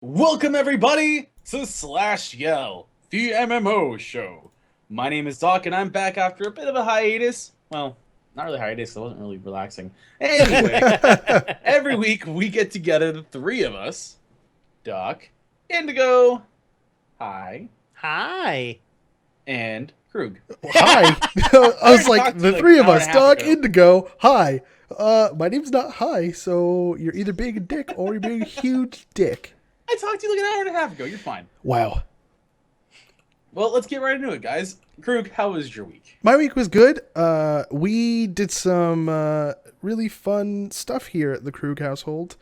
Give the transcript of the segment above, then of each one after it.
Welcome everybody to Slash Yell, the MMO show. My name is Doc and I'm back after a bit of a hiatus. Well, not really hiatus, it wasn't really relaxing. Anyway, every week we get together, the three of us, Doc, Indigo, hi, Hi. and Croog. Hi. I was like, the three of us, Dog, ago. Indigo. Hi. My name's not Hi, so you're either being a dick or you're being a huge dick. I talked to you like an hour and a half ago, you're fine. Wow. Well, let's get right into it, guys. Croog, how was your week? My week was good. We did some really fun stuff here at the Croog household,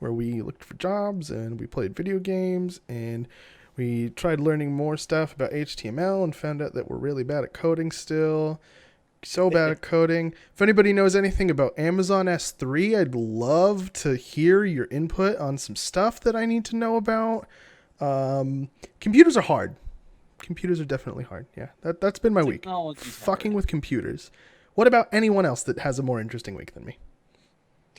where we looked for jobs and we played video games and we tried learning more stuff about HTML and found out that we're really bad at coding still. So bad at coding. If anybody knows anything about Amazon S3, I'd love to hear your input on some stuff that I need to know about. Computers are hard. Computers are definitely hard. Yeah, that's been my week. Fucking with computers. What about anyone else that has a more interesting week than me?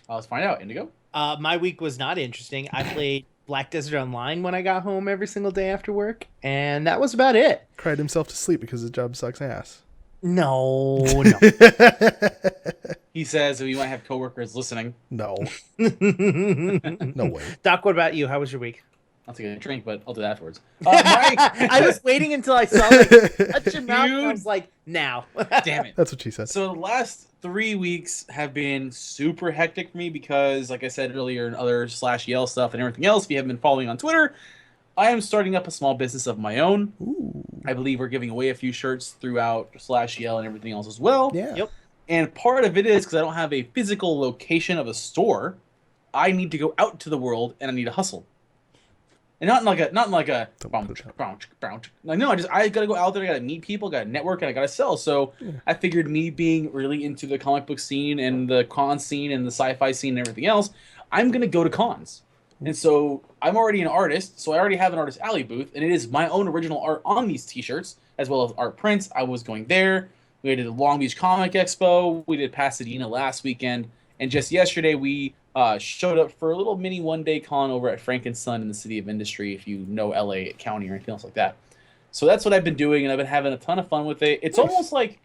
Let's find out. Indigo? My week was not interesting. I played Black Desert Online when I got home every single day after work, and that was about it. Cried himself to sleep because his job sucks ass. No. He says we might have coworkers listening. No. No way. Doc, what about you? How was your week? I'll take a drink, but I'll do that afterwards. I was waiting until I saw touch your mouth, and I was like, now. Damn it. That's what she said. So the last 3 weeks have been super hectic for me because, like I said earlier, in other Slash Yell stuff and everything else, if you haven't been following on Twitter, I am starting up a small business of my own. Ooh. I believe we're giving away a few shirts throughout Slash Yell and everything else as well. Yeah. Yep. And part of it is because I don't have a physical location of a store, I need to go out to the world and I need to hustle. And not in like a like, no, I gotta go out there, I gotta meet people, gotta network, and I gotta sell. So I figured, me being really into the comic book scene and the con scene and the sci-fi scene and everything else, I'm gonna go to cons. And so I'm already an artist, so I already have an Artist Alley booth, and it is my own original art on these t-shirts, as well as art prints. I was going there. We did the Long Beach Comic Expo. We did Pasadena last weekend. And just yesterday, we showed up for a little mini one-day con over at Frankenstein in the City of Industry, if you know LA County or anything else like that. So that's what I've been doing, and I've been having a ton of fun with it. It's almost like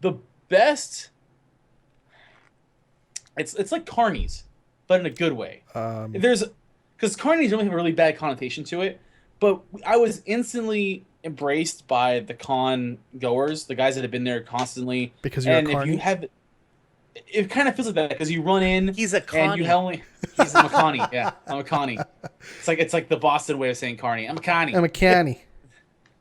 the best... It's like Carnies, but in a good way. Because Carnies don't have a really bad connotation to it, but I was instantly embraced by the con goers, the guys that have been there constantly. Because you're a carny? If you have... It kind of feels like that because you run in. He's a Connie. And you only. He's a Connie. Yeah, I'm a Connie. It's like the Boston way of saying Carney. I'm a Connie. I'm a canny.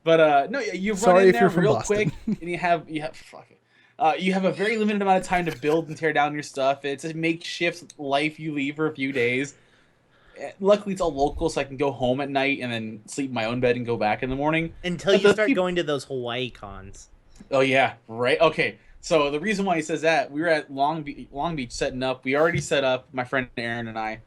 But no, you run Sorry in if there you're from real Boston. quick, and you have fuck it. You have a very limited amount of time to build and tear down your stuff. It's a makeshift life you leave for a few days. Luckily, it's all local, so I can go home at night and then sleep in my own bed and go back in the morning. Until you start going to those Hawaii cons. Oh yeah, right. Okay. So the reason why he says that, we were at Long Beach setting up. We already set up, my friend Aaron and I,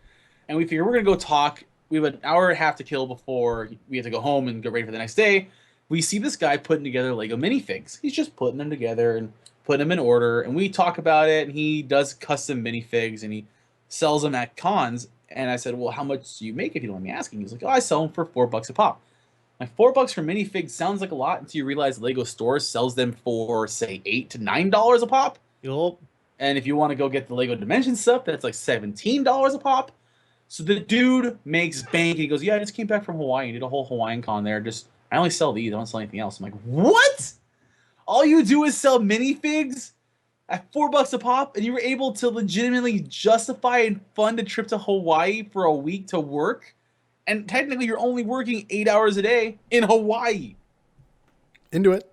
and we figured we're going to go talk. We have an hour and a half to kill before we have to go home and get ready for the next day. We see this guy putting together Lego minifigs. He's just putting them together and putting them in order, and we talk about it, and he does custom minifigs, and he sells them at cons. And I said, well, how much do you make if you don't mind me asking? He's like, oh, I sell them for $4 a pop. Like, $4 for minifigs sounds like a lot until you realize Lego Stores sells them for, say, $8 to $9 a pop. Yup. And if you want to go get the Lego Dimension stuff, that's like $17 a pop. So the dude makes bank. He goes, yeah, I just came back from Hawaii and did a whole Hawaiian con there. I only sell these. I don't sell anything else. I'm like, what? All you do is sell minifigs at $4 a pop, and you were able to legitimately justify and fund a trip to Hawaii for a week to work? And technically, you're only working 8 hours a day in Hawaii. Into it.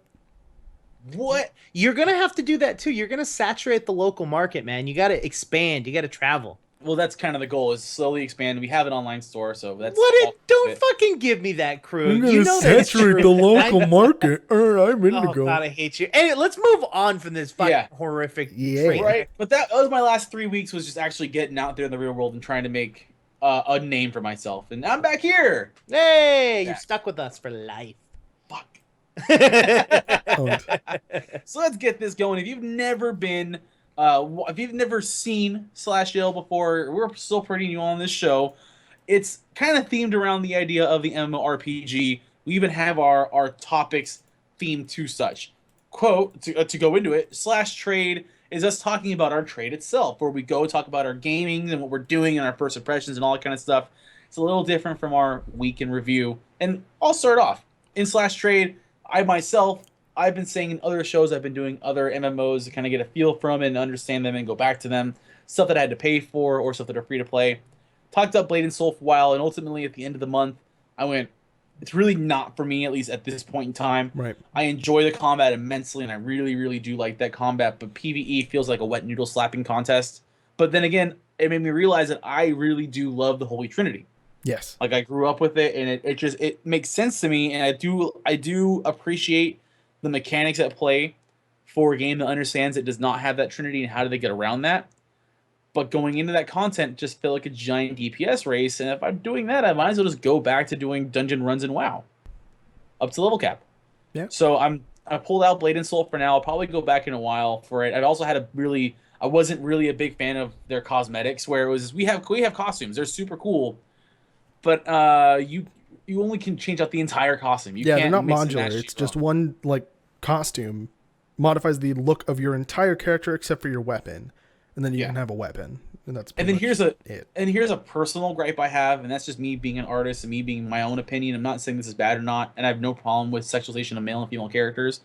What? You're going to have to do that, too. You're going to saturate the local market, man. You got to expand. You got to travel. Well, that's kind of the goal, is slowly expand. We have an online store, so that's... Don't fucking give me that, Croog. I'm going You to know that's saturate true. the local market. I'm Indigo. Oh, God, I hate you. Anyway, let's move on from this fucking horrific trait. Right? But that was my last 3 weeks, was just actually getting out there in the real world and trying to make a name for myself. And I'm back here! Hey, you're stuck with us for life. Fuck. Owned. So let's get this going. If you've never been... if you've never seen Slash Yell before, we're still pretty new on this show. it's kind of themed around the idea of the MMORPG. We even have our topics themed to such. Quote, to go into it, /trade is us talking about our trade itself, where we go talk about our gaming and what we're doing and our first impressions and all that kind of stuff. It's a little different from our week in review. And I'll start off. In /trade, I've been saying in other shows, I've been doing other MMOs to kind of get a feel from and understand them and go back to them. Stuff that I had to pay for or stuff that are free to play. Talked up Blade and Soul for a while, and ultimately at the end of the month, I went, it's really not for me, at least at this point in time. Right. I enjoy the combat immensely, and I really, really do like that combat, but PvE feels like a wet noodle slapping contest. But then again, it made me realize that I really do love the Holy Trinity. Yes. Like, I grew up with it, and it makes sense to me, and I do appreciate the mechanics at play for a game that understands it does not have that Trinity, and how do they get around that. But going into that content just felt like a giant DPS race, and if I'm doing that, I might as well just go back to doing dungeon runs in WoW. Up to level cap. Yeah. So I pulled out Blade and Soul for now. I'll probably go back in a while for it. I've also had I wasn't really a big fan of their cosmetics, where it was we have costumes. They're super cool. But you only can change out the entire costume. You can't they're not mix and modular. match It's shit just up. one like costume modifies the look of your entire character except for your weapon, and then you can have a weapon, and that's. And then here's it. a personal gripe I have, and that's just me being an artist and me being my own opinion. I'm not saying this is bad or not, and I have no problem with sexualization of male and female characters,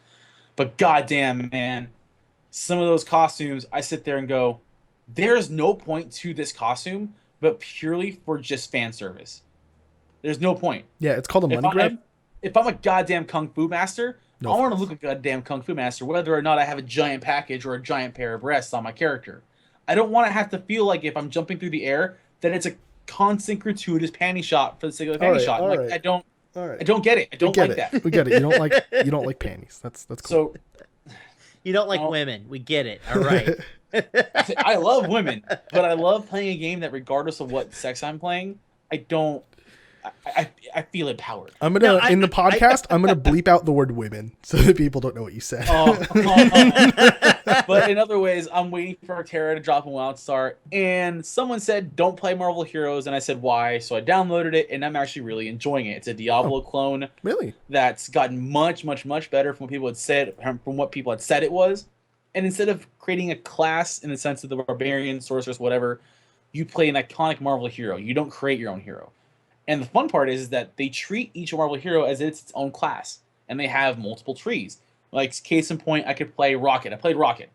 but goddamn, man, some of those costumes, I sit there and go, there's no point to this costume, but purely for just fan service. There's no point. Yeah, it's called a money grab. If I'm a goddamn kung fu master, No I want to look like a goddamn kung fu master, whether or not I have a giant package or a giant pair of breasts on my character. I don't want to have to feel like if I'm jumping through the air that it's a constant gratuitous panty shot for the sake of the panty shot. Like, I don't get it. I don't like that. We get it. You don't like panties. That's cool. So You don't like women. We get it. All right. I love women, but I love playing a game that regardless of what sex I'm playing, I feel empowered. I'm gonna in the podcast. I'm gonna bleep out the word women so that people don't know what you said. But in other ways, I'm waiting for Terra to drop in Wildstar, and someone said don't play Marvel Heroes, and I said why. So I downloaded it, and I'm actually really enjoying it. It's a Diablo clone. Really? That's gotten much, much, much better from what people had said it was. And instead of creating a class in the sense of the barbarian, sorceress, whatever, you play an iconic Marvel hero. You don't create your own hero. And the fun part is that they treat each Marvel hero as it's own class, and they have multiple trees. Like, case in point, I could play Rocket. I played Rocket,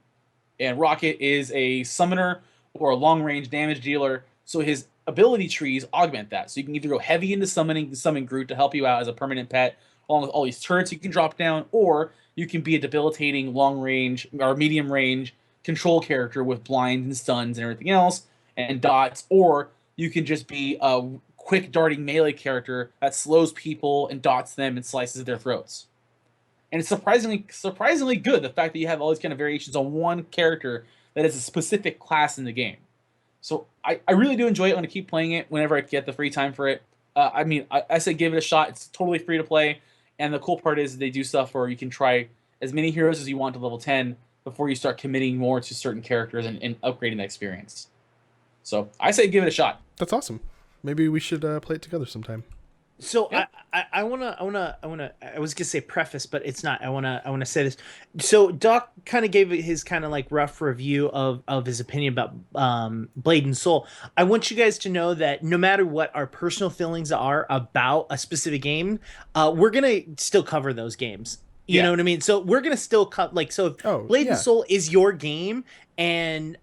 and Rocket is a summoner or a long-range damage dealer, so his ability trees augment that. So you can either go heavy into summoning the Summon Groot to help you out as a permanent pet, along with all these turrets you can drop down, or you can be a debilitating long-range or medium-range control character with blinds and stuns and everything else, and dots, or you can just be a quick darting melee character that slows people and dots them and slices their throats. And it's surprisingly good, the fact that you have all these kind of variations on one character that is a specific class in the game. So I really do enjoy it. I'm going to keep playing it whenever I get the free time for it. I say give it a shot. It's totally free to play. And the cool part is they do stuff where you can try as many heroes as you want to level 10 before you start committing more to certain characters and upgrading the experience. So I say give it a shot. That's awesome. Maybe we should play it together sometime. So yeah. I was gonna say preface, but it's not. I wanna say this. So Doc kind of gave his kind of like rough review of his opinion about Blade and Soul. I want you guys to know that no matter what our personal feelings are about a specific game, we're gonna still cover those games. You know what I mean? So we're gonna still cut Blade and Soul is your game, and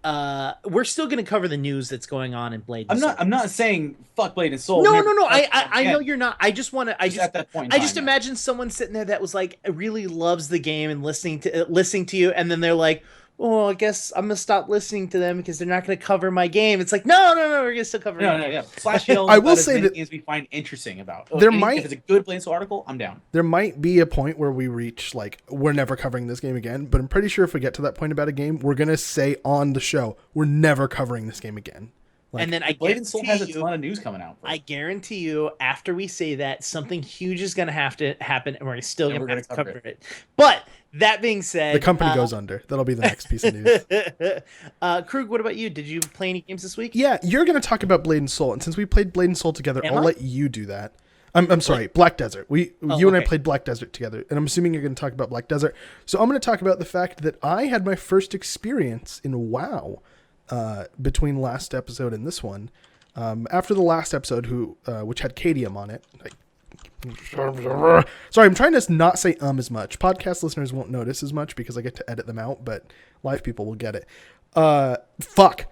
we're still gonna cover the news that's going on in Blade. And Soul. I'm not saying fuck Blade and Soul. No. I know you're not. I just want to. At that point, I just imagine someone sitting there that was like really loves the game and listening to you, and then they're like, oh, I guess I'm gonna stop listening to them because they're not gonna cover my game. It's like, no, we're gonna still cover. No. Slash yell. I will say that games we find interesting about. If it's a good Blade and Soul article, I'm down. There might be a point where we reach like we're never covering this game again, but I'm pretty sure if we get to that point about a game, we're gonna say on the show we're never covering this game again. Like, and then Blade and Soul has a ton of news coming out. I guarantee you, after we say that, something huge is going to have to happen, and we're still going to have to cover it. But That being said, The company goes under. That'll be the next piece of news. Croog, what about you? Did you play any games this week? Yeah, you're going to talk about Blade and Soul, and since we played Blade and Soul together, I'll let you do that. I'm sorry, Black Desert. You and I played Black Desert together, and I'm assuming you're going to talk about Black Desert. So I'm going to talk about the fact that I had my first experience in WoW between last episode and this one. After the last episode, which had Cadium on it. Sorry, I'm trying to not say as much. Podcast listeners won't notice as much because I get to edit them out, but live people will get it. Fuck.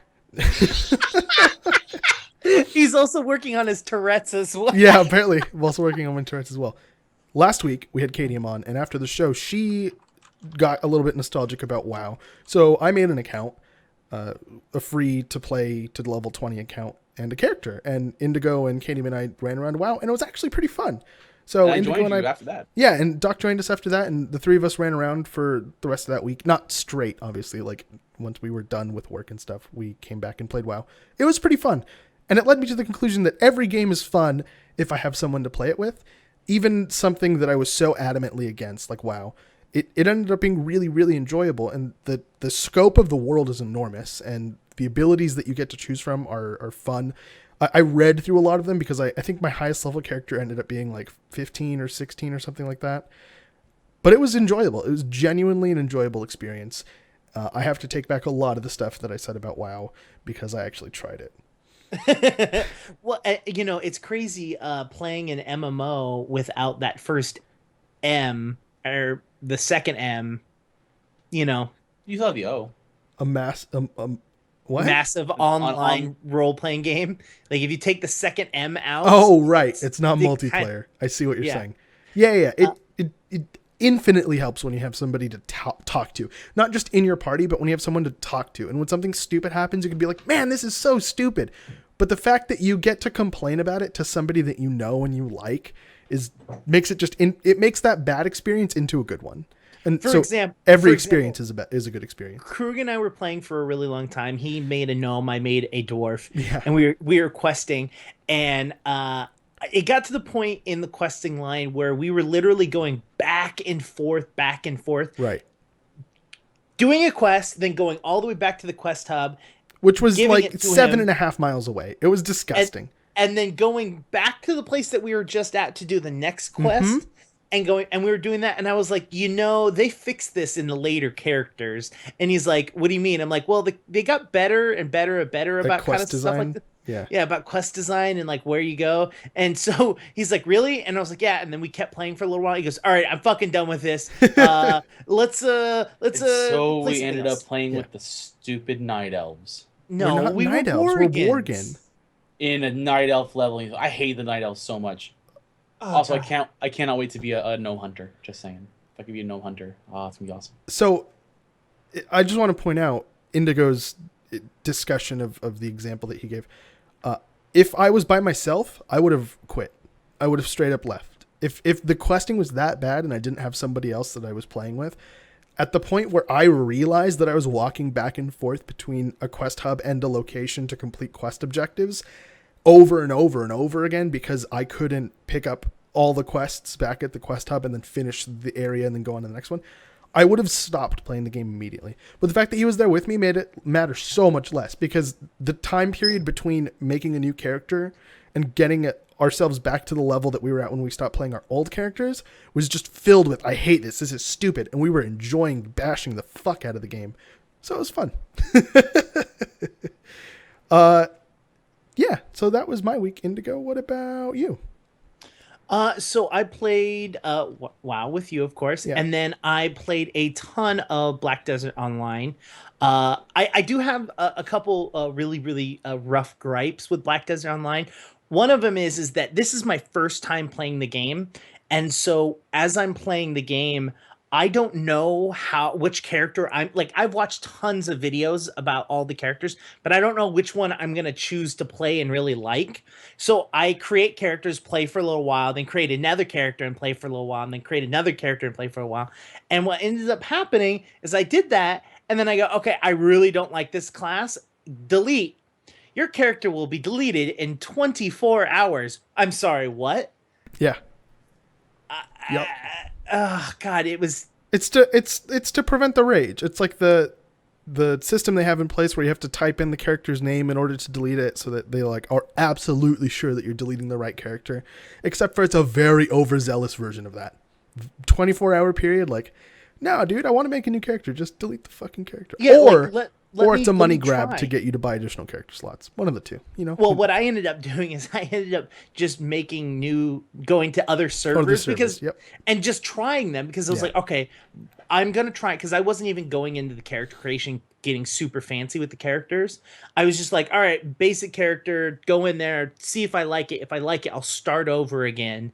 He's also working on his Tourette's as well. Yeah, apparently. I'm also working on my Tourette's as well. Last week, we had Cadium on, and after the show, she got a little bit nostalgic about WoW. So I made an account, a free-to-play to level 20 account, and a character. And Indigo and Cadium and I ran around WoW, and it was actually pretty fun. So I Indigo joined and you after that. Yeah, and Doc joined us after that, and the three of us ran around for the rest of that week. Not straight, obviously. Like, once we were done with work and stuff, we came back and played WoW. It was pretty fun. And it led me to the conclusion that every game is fun if I have someone to play it with. Even something that I was so adamantly against, like WoW, it ended up being really, really enjoyable. And the scope of the world is enormous, and the abilities that you get to choose from are fun. I read through a lot of them because I think my highest level character ended up being like 15 or 16 or something like that. But it was enjoyable. It was genuinely an enjoyable experience. I have to take back a lot of the stuff that I said about WoW because I actually tried it. Well, it's crazy playing an MMO without that first M or the second M. You saw the O. What? Massive online role-playing game. Like if you take the second M out. Oh, right. It's not multiplayer. I see what you're saying. Yeah. It infinitely helps when you have somebody to talk to. Not just in your party, but when you have someone to talk to. And when something stupid happens, you can be like, man, this is so stupid. But the fact that you get to complain about it to somebody that you know and you like makes that bad experience into a good one. And for example, every experience is a good experience. Croog and I were playing for a really long time. He made a gnome, I made a dwarf, yeah. And we were questing, and it got to the point in the questing line where we were literally going back and forth, right? Doing a quest, then going all the way back to the quest hub, which was like 7.5 miles away. It was disgusting. And then going back to the place that we were just at to do the next quest. Mm-hmm. And we were doing that, and I was like, they fixed this in the later characters. And he's like, what do you mean? I'm like, well, they got better and better about kind of design. Stuff like that. Yeah, about quest design and like where you go. And so he's like, really? And I was like, yeah. And then we kept playing for a little while. He goes, all right, I'm fucking done with this. Let's So we ended up playing with the stupid night elves. No, we were night elves. We're Worgen. In a night elf leveling. I hate the night elves so much. Oh, also, God. I cannot wait to be a gnome hunter. Just saying. If I could be a gnome hunter, it's going to be awesome. So, I just want to point out Indigo's discussion of the example that he gave. If I was by myself, I would have quit. I would have straight up left. If the questing was that bad and I didn't have somebody else that I was playing with, at the point where I realized that I was walking back and forth between a quest hub and a location to complete quest objectives over and over and over again because I couldn't pick up all the quests back at the quest hub and then finish the area and then go on to the next one, I would have stopped playing the game immediately. But the fact that he was there with me made it matter so much less because the time period between making a new character and getting ourselves back to the level that we were at when we stopped playing our old characters was just filled with, I hate this is stupid. And we were enjoying bashing the fuck out of the game. So it was fun. Yeah, so that was my week. Indigo, what about you? So I played WoW with you, of course, yeah. And then I played a ton of Black Desert Online. I do have a couple really, really rough gripes with Black Desert Online. One of them is that this is my first time playing the game, and so as I'm playing the game, I don't know which character I've watched tons of videos about all the characters, but I don't know which one I'm going to choose to play and really like. So I create characters, play for a little while, then create another character and play for a little while, and then create another character and play for a while. And what ended up happening is I did that, and then I go, okay, I really don't like this class. Delete. Your character will be deleted in 24 hours. I'm sorry, what? Yeah. Yep. Oh God, it was It's to prevent the rage. It's like the system they have in place where you have to type in the character's name in order to delete it, so that they like are absolutely sure that you're deleting the right character. Except for it's a very overzealous version of that. 24-hour period, like, no, dude, I want to make a new character. Just delete the fucking character. Yeah, or let it's a money grab try. to get you to buy additional character slots. One of the two, you know. Well, what I ended up doing is I ended up just going to other servers because, and just trying them because I was like, okay, I'm going to try, because I wasn't even going into the character creation, getting super fancy with the characters. I was just like, all right, basic character, go in there, see if I like it. If I like it, I'll start over again.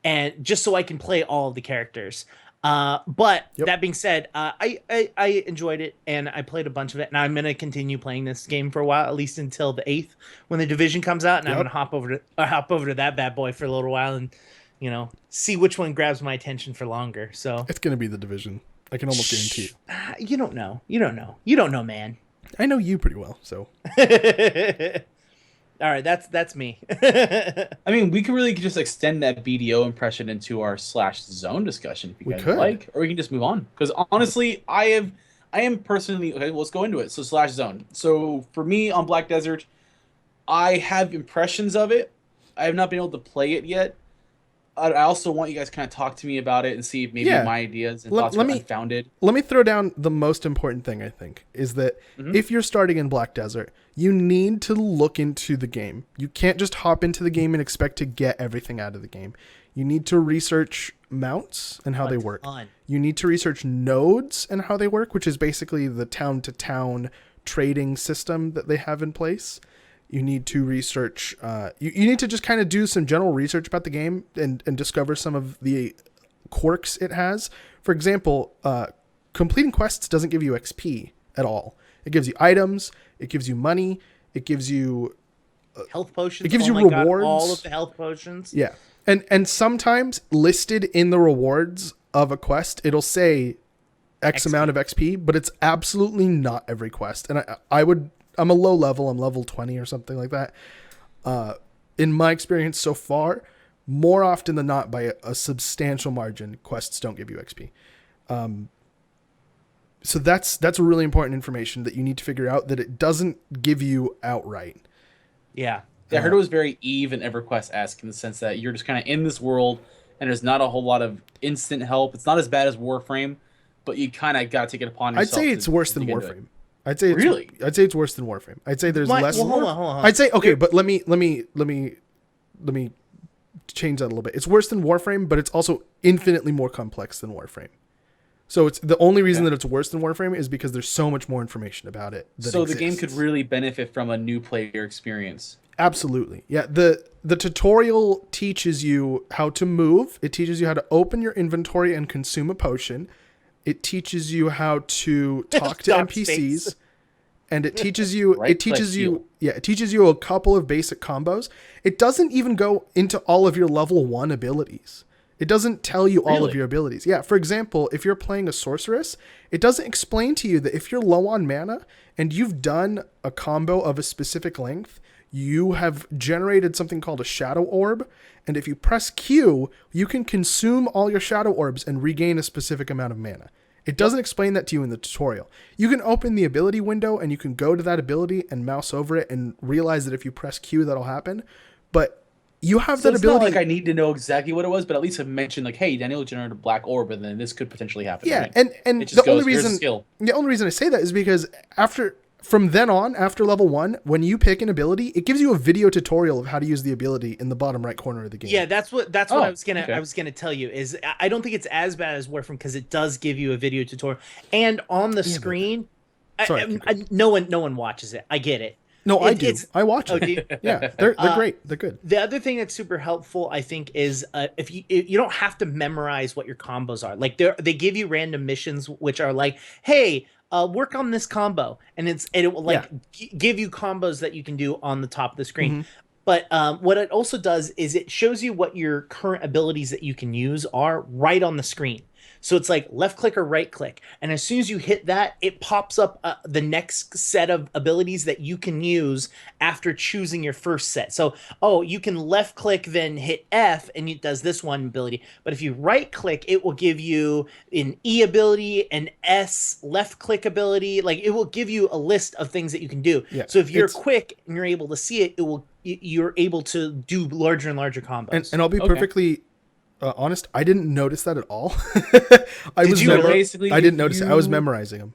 And just so I can play all of the characters. But that being said, I enjoyed it, and I played a bunch of it, and I'm going to continue playing this game for a while, at least until the 8th when the Division comes out, and I'm going to hop over to that bad boy for a little while and, you know, see which one grabs my attention for longer. So it's going to be the Division. I can almost guarantee you. You don't know. You don't know, man. I know you pretty well, so. All right, that's me. I mean, we could really just extend that BDO impression into our /zone discussion if you guys like, or we can just move on. Because honestly, I am personally okay. Let's go into it. So /zone. So for me on Black Desert, I have impressions of it. I have not been able to play it yet. I also want you guys to kind of talk to me about it and see if maybe my ideas and thoughts are unfounded. Let me throw down the most important thing, I think, is that if you're starting in Black Desert, you need to look into the game. You can't just hop into the game and expect to get everything out of the game. You need to research mounts and how they work. You need to research nodes and how they work, which is basically the town-to-town trading system that they have in place. You need to research, you need to just kind of do some general research about the game and discover some of the quirks it has. For example, completing quests doesn't give you XP at all. It gives you items, it gives you money, it gives you health potions. It gives you rewards. God, all of the health potions. Yeah. And sometimes listed in the rewards of a quest, it'll say X amount of XP, but it's absolutely not every quest. And I'm a low level. I'm level 20 or something like that. In my experience so far, more often than not, by a substantial margin, quests don't give you XP. So that's really important information that you need to figure out, that it doesn't give you outright. Yeah. I heard it was very Eve and EverQuest-esque in the sense that you're just kind of in this world and there's not a whole lot of instant help. It's not as bad as Warframe, but you kind of got to take it upon yourself. I'd say it's worse than Warframe. I'd say it's worse than Warframe. I'd say there's less. Well, hold on. I'd say okay, but let me change that a little bit. It's worse than Warframe, but it's also infinitely more complex than Warframe. So it's the only reason that it's worse than Warframe is because there's so much more information about it. So the game could really benefit from a new player experience. Absolutely. Yeah. The tutorial teaches you how to move. It teaches you how to open your inventory and consume a potion. It teaches you how to talk to NPCs, and it teaches you it teaches you a couple of basic combos. It doesn't even go into all of your level 1 abilities. It doesn't tell you all of your abilities. Yeah, for example, if you're playing a sorceress, it doesn't explain to you that if you're low on mana and you've done a combo of a specific length, you have generated something called a shadow orb, and if you press Q, you can consume all your shadow orbs and regain a specific amount of mana. It doesn't explain that to you in the tutorial. You can open the ability window and you can go to that ability and mouse over it and realize that if you press Q, that'll happen. But you have that ability. It's not like I need to know exactly what it was, but at least have mentioned like, hey, Daniel generated a black orb, and then this could potentially happen. Yeah, right? and the only reason I say that is because from then on, after level 1, when you pick an ability, it gives you a video tutorial of how to use the ability in the bottom right corner of the game. Yeah, that's what I was gonna tell you is I don't think it's as bad as Warframe because it does give you a video tutorial, and on the screen, no one watches it. I get it. No, I do. I watch it. Yeah, they're great. They're good. The other thing that's super helpful, I think, is if you don't have to memorize what your combos are. Like they give you random missions which are like, hey, work on this combo, and it will give you combos that you can do on the top of the screen. But what it also does is it shows you what your current abilities that you can use are right on the screen. So it's like left click or right click. And as soon as you hit that, it pops up the next set of abilities that you can use after choosing your first set. So, oh, you can left click, then hit F, and it does this one ability. But if you right click, it will give you an E ability, an S left click ability. Like it will give you a list of things that you can do. Yeah, so if you're quick and you're able to see it, you're able to do larger and larger combos. And I'll be perfectly honest, I didn't notice that at all. I didn't notice it. I was memorizing them.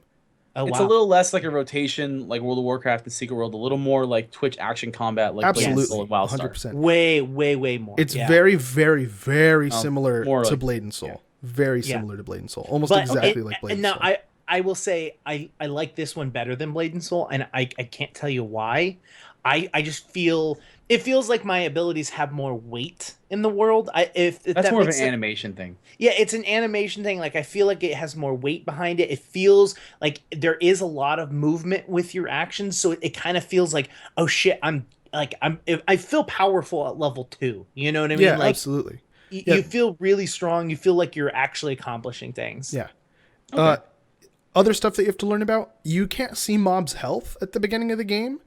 Oh, it's a little less like a rotation, like World of Warcraft and Secret World, a little more like Twitch action combat, like absolutely, and Wildstar. 100%. Way more. It's very, very, very similar to like, Blade and Soul. Very similar to Blade and Soul, almost exactly like Blade and Soul. Now I will say I like this one better than Blade and Soul, and I can't tell you why. I just feel it feels like my abilities have more weight in the world. If that's more of an animation thing. Yeah, it's an animation thing. Like I feel like it has more weight behind it. It feels like there is a lot of movement with your actions, so it kind of feels like, oh shit, I feel powerful at level 2. You know what I mean? Yeah, like, absolutely. You feel really strong. You feel like you're actually accomplishing things. Yeah. Okay. Other stuff that you have to learn about: you can't see mobs' health at the beginning of the game.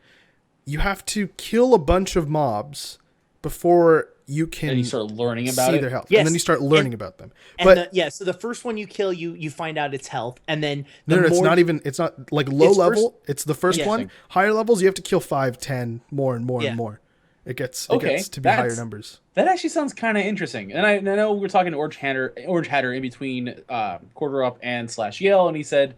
You have to kill a bunch of mobs before you can and you start learning about see their health. Yes. And then you start learning about them. But so the first one you kill, you find out its health, and then it's not like low level. It's the first one. Higher levels, you have to kill 5, 10, more and more and more. It gets to be higher numbers. That actually sounds kind of interesting. And I know we were talking to Orange Hatter in between Quarter Up and /Yale, and he said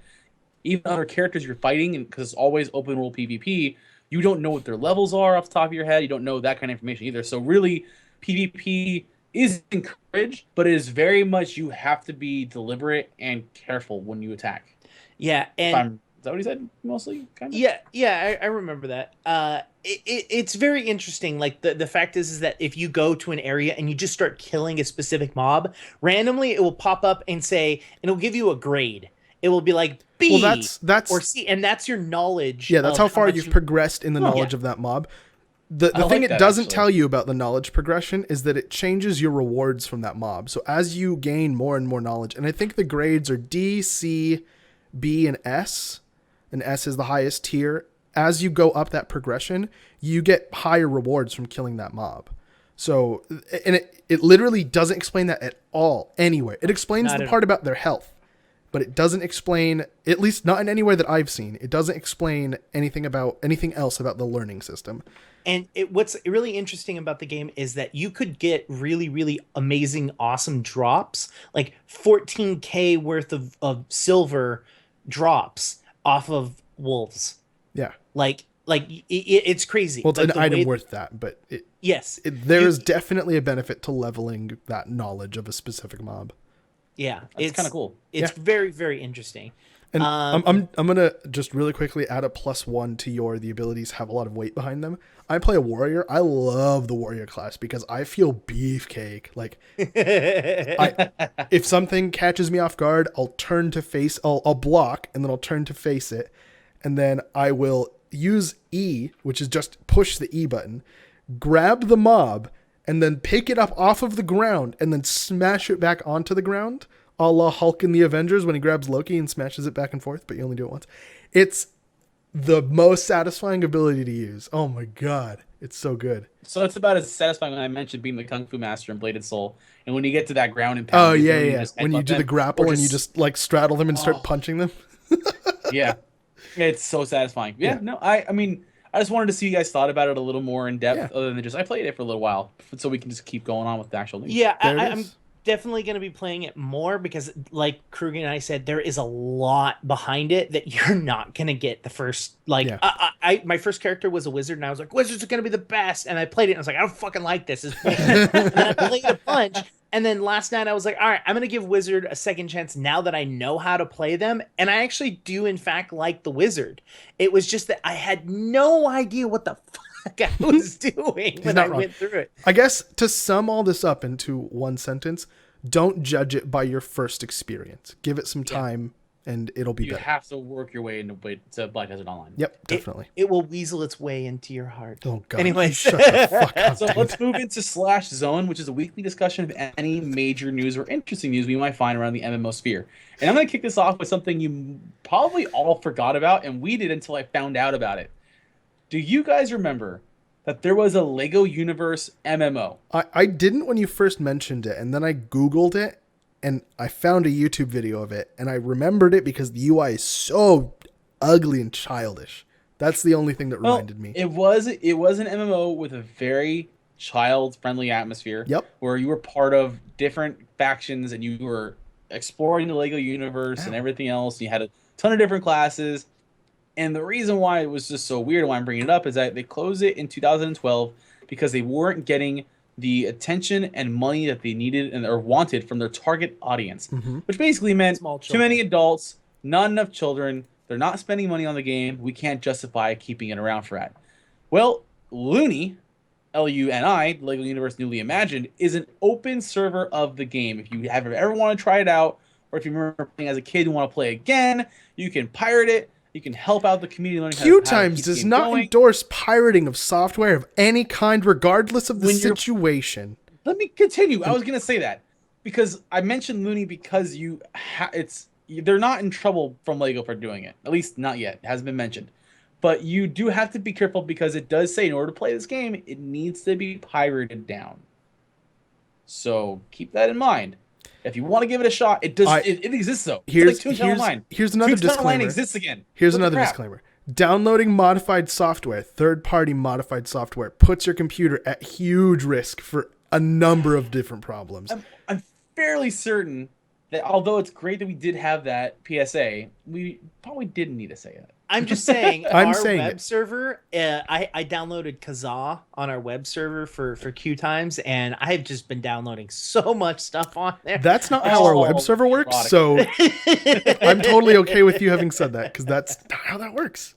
even other characters you're fighting, and because it's always open world PvP, you don't know what their levels are off the top of your head. You don't know that kind of information either. So really, PvP is encouraged, but it is very much you have to be deliberate and careful when you attack. Yeah, and is that what he said? Mostly, kind of. Yeah, I remember that. It's very interesting. Like the fact is that if you go to an area and you just start killing a specific mob randomly, it will pop up and say it'll give you a grade. It will be like B that's or C, and that's your knowledge. Yeah, that's how far you've progressed in the knowledge of that mob. The thing it doesn't tell you about the knowledge progression is that it changes your rewards from that mob. So as you gain more and more knowledge, and I think the grades are D, C, B, and S, and S is the highest tier. As you go up that progression, you get higher rewards from killing that mob. So, and it literally doesn't explain that at all anywhere. It explains the part about their health. But it doesn't explain, at least not in any way that I've seen, it doesn't explain anything else about the learning system. And what's really interesting about the game is that you could get really, really amazing, awesome drops, like 14K worth of silver drops off of wolves. Yeah. Like it's crazy. Well, it's an item worth that, but there is definitely a benefit to leveling that knowledge of a specific mob. Yeah, it's kind of cool. It's very, very interesting. And I'm gonna just really quickly add a +1 to the abilities have a lot of weight behind them. I play a warrior. I love the warrior class because I feel beefcake. Like, if something catches me off guard, I'll turn to face. I'll block, and then I'll turn to face it, and then I will use E, which is just push the E button, grab the mob, and then pick it up off of the ground and then smash it back onto the ground, a la Hulk in the Avengers when he grabs Loki and smashes it back and forth, but you only do it once. It's the most satisfying ability to use. Oh my god, it's so good. So it's about as satisfying when I mentioned being the Kung Fu Master in Bladed Soul, and when you get to that ground and pound. Oh yeah. When you do the grapple and you just like straddle them and start punching them. Yeah, it's so satisfying. Yeah. No, I mean. I just wanted to see you guys thought about it a little more in depth, other than just I played it for a little while, so we can just keep going on with the actual news. Yeah, I'm definitely going to be playing it more because, like Croog and I said, there is a lot behind it that you're not going to get the first. Like, my first character was a wizard, and I was like, wizards are going to be the best, and I played it, and I was like, I don't fucking like this. And I played a bunch. And then last night I was like, all right, I'm going to give Wizard a second chance now that I know how to play them. And I actually do, in fact, like the Wizard. It was just that I had no idea what the fuck I was doing when I went through it. I guess to sum all this up into one sentence, don't judge it by your first experience. Give it some time and it'll be You better. have to work your way into Black Desert Online. Yep, definitely. It will weasel its way into your heart. Oh god. Anyways. Shut the fuck up. So dude. let's move into Slash Zone, which is a weekly discussion of any major news or interesting news we might find around the MMO sphere. And I'm going to kick this off with something you probably all forgot about, and we did until I found out about it. Do you guys remember that there was a Lego Universe MMO? I didn't when you first mentioned it, and then I Googled it, and I found a YouTube video of it, and I remembered it because the UI is so ugly and childish. That's the only thing that reminded me. It was an MMO with a very child-friendly atmosphere. Yep. Where you were part of different factions and you were exploring the Lego universe and everything else. You had a ton of different classes. And the reason why it was just so weird, why I'm bringing it up, is that they closed it in 2012 because they weren't getting the attention and money that they needed or wanted from their target audience, which basically meant too many adults, not enough children. They're not spending money on the game. We can't justify keeping it around for that. Well, Luni, Luni, Lego Universe Newly Imagined, is an open server of the game. If you have ever want to try it out, or if you remember playing as a kid and want to play again, you can pirate it. You can help out the community learning how to QueueTimes does not endorse pirating of software of any kind, regardless of the situation. Let me continue. I was going to say that because I mentioned Luni because they're not in trouble from Lego for doing it. At least not yet. It hasn't been mentioned. But you do have to be careful because it does say in order to play this game, it needs to be pirated down. So keep that in mind. If you want to give it a shot, it does. It exists though. Here's Online. Here's another disclaimer. Online exists again. Here's another disclaimer. Downloading modified software, third-party modified software, puts your computer at huge risk for a number of different problems. I'm fairly certain that although it's great that we did have that PSA, we probably didn't need to say it. I'm just saying, web server, I downloaded Kazaa on our web server for QueueTimes, and I've just been downloading so much stuff on there. That's not how our web server works, so I'm totally okay with you having said that, because that's not how that works.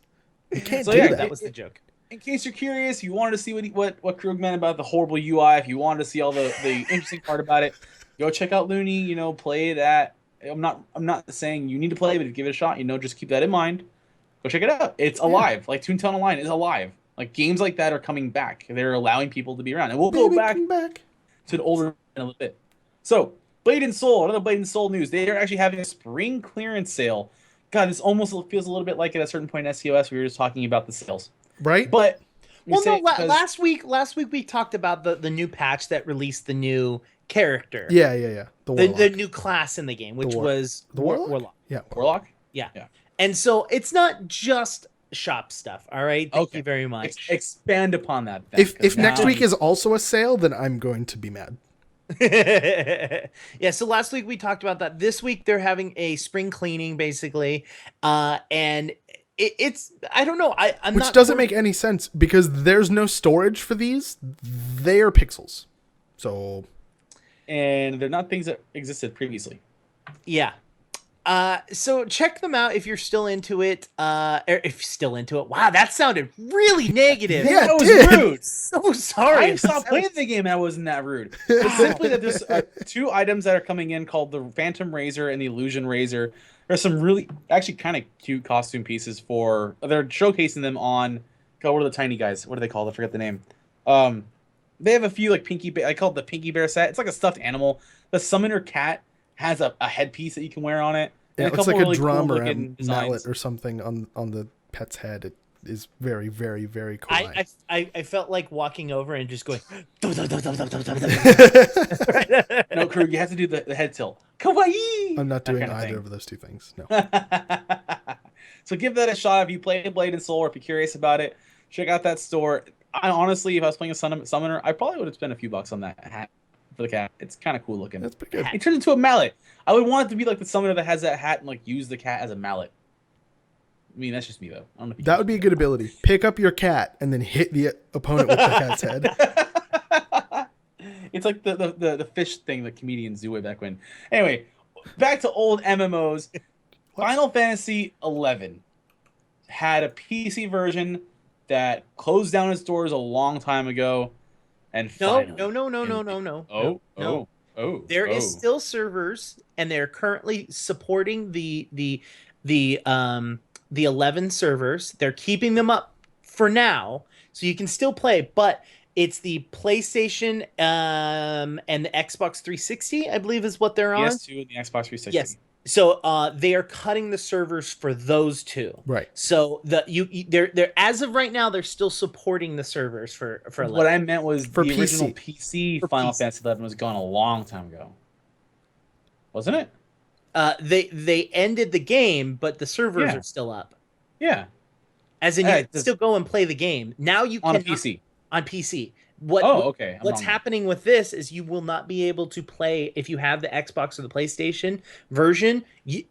You can't do that. That was the joke. In case you're curious, you wanted to see what Croog meant about the horrible UI, if you wanted to see all the interesting part about it, go check out Luni, play that. I'm not saying you need to play, but give it a shot, just keep that in mind. Go check it out. It's alive. Like Toontown Online is alive. Like games like that are coming back. They're allowing people to be around. And we'll go back to an older in a little bit. So, Blade and Soul, another Blade and Soul news. They are actually having a spring clearance sale. God, this almost feels a little bit like at a certain point in SCOS we were just talking about the sales. Right? But last week we talked about the new patch that released the new character. Yeah. The new class in the game, which was the Warlock. Yeah. Warlock? Yeah. And so it's not just shop stuff, all right? Thank you very much. Expand upon that. Then, if next week is also a sale, then I'm going to be mad. Yeah, so last week we talked about that. This week they're having a spring cleaning, basically. And it's I don't know. Which doesn't make any sense because there's no storage for these. They are pixels. So... And they're not things that existed previously. Yeah. So check them out if you're still into it. Or if you're still into it. Wow, that sounded really negative. Yeah, that was rude. So sorry. I stopped playing the game. That wasn't that rude. It's simply that there's two items that are coming in called the Phantom Razor and the Illusion Razor. There's some really, actually kind of cute costume pieces they're showcasing them on, God, what are the tiny guys? What are they called? I forget the name. They have a few like I call it the Pinky Bear set. It's like a stuffed animal. The Summoner Cat has a headpiece that you can wear on it. Yeah, it looks like a drum or a mallet or something on the pet's head. It is very, very, very cool. I felt like walking over and just going. No, Croog, you have to do the head tilt. Kawaii! I'm not doing either of those two things. No. So give that a shot if you play Blade and Soul, or if you're curious about it. Check out that store. Honestly, if I was playing a Summoner, I probably would have spent a few bucks on that hat for the cat. It's kind of cool looking. That's pretty good. It turns into a mallet. I would want it to be like the Summoner that has that hat and like use the cat as a mallet. I mean, that's just me though. I don't know if that would be a good ability. Pick up your cat and then hit the opponent with the cat's head. It's like the fish thing the comedians do way back when. Anyway, back to old MMOs. Final Fantasy XI had a PC version that closed down its doors a long time ago, and finally, no. There is still servers, and they're currently supporting the 11 servers. They're keeping them up for now, so you can still play, but it's the PlayStation and the Xbox 360, I believe, is what they're on. PS2 and the Xbox 360. Yes. So they are cutting the servers for those two. Right. So they're as of right now they're still supporting the servers for 11. What I meant was For the PC. original PC Final Fantasy 11 was gone a long time ago, wasn't it? They ended the game, but the servers are still up. Yeah. As in, you can still go and play the game. Now you can on PC. On PC. Okay. What's happening with this is you will not be able to play if you have the Xbox or the PlayStation version.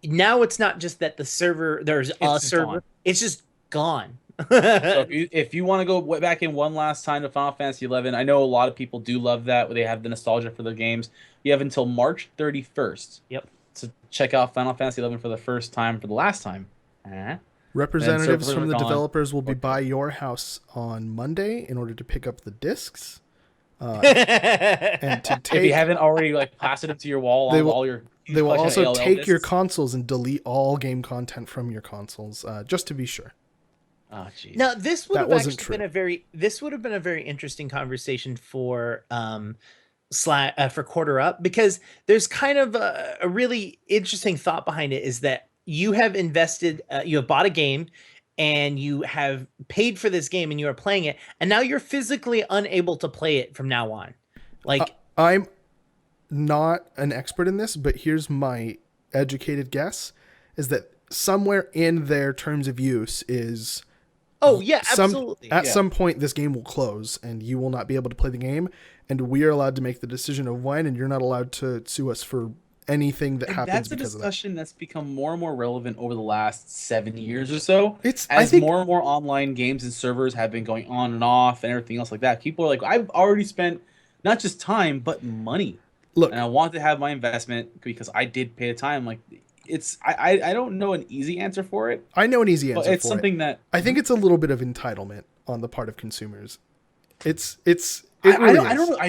Now it's not just that there's a server. Gone. It's just gone. So if you want to go back in one last time to Final Fantasy 11, I know a lot of people do love that. They have the nostalgia for the games. You have until March 31st. Yep. To check out Final Fantasy 11 for the first time, for the last time. Representatives from the developers will be by your house on Monday in order to pick up the discs. And to take, if you haven't already plastered them to your wall, they will also take your consoles and delete all game content from your consoles, just to be sure. Oh, jeez. Now this would have actually been a very interesting conversation for for Quarter Up, because there's kind of a really interesting thought behind it, is that you have invested, you have bought a game and you have paid for this game and you are playing it, and now you're physically unable to play it from now on. I'm not an expert in this, but here's my educated guess, is that somewhere in their terms of use is... Oh, yeah, absolutely. At some point, this game will close and you will not be able to play the game, and we are allowed to make the decision of when, and you're not allowed to sue us for anything that happens. That's a discussion that's become more and more relevant over the last 7 years or so. I think more and more online games and servers have been going on and off and everything else like that. People are like, I've already spent not just time but money. Look, and I want to have my investment because I did pay the time. I don't know an easy answer for it. I know an easy answer. It's something that I think it's a little bit of entitlement on the part of consumers. I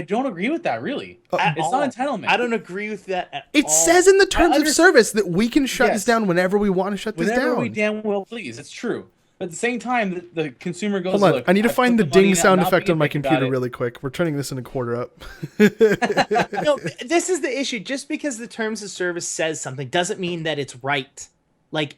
don't agree with that, really. It's not entitlement. I don't agree with that at all. It says in the terms of service that we can shut this down whenever we want to shut this down. Whenever we damn well please. It's true. But at the same time, the consumer goes... Hold on. I need to find the ding sound effect on my computer really quick. We're turning this into Quarter Up. No, this is the issue. Just because the terms of service says something doesn't mean that it's right.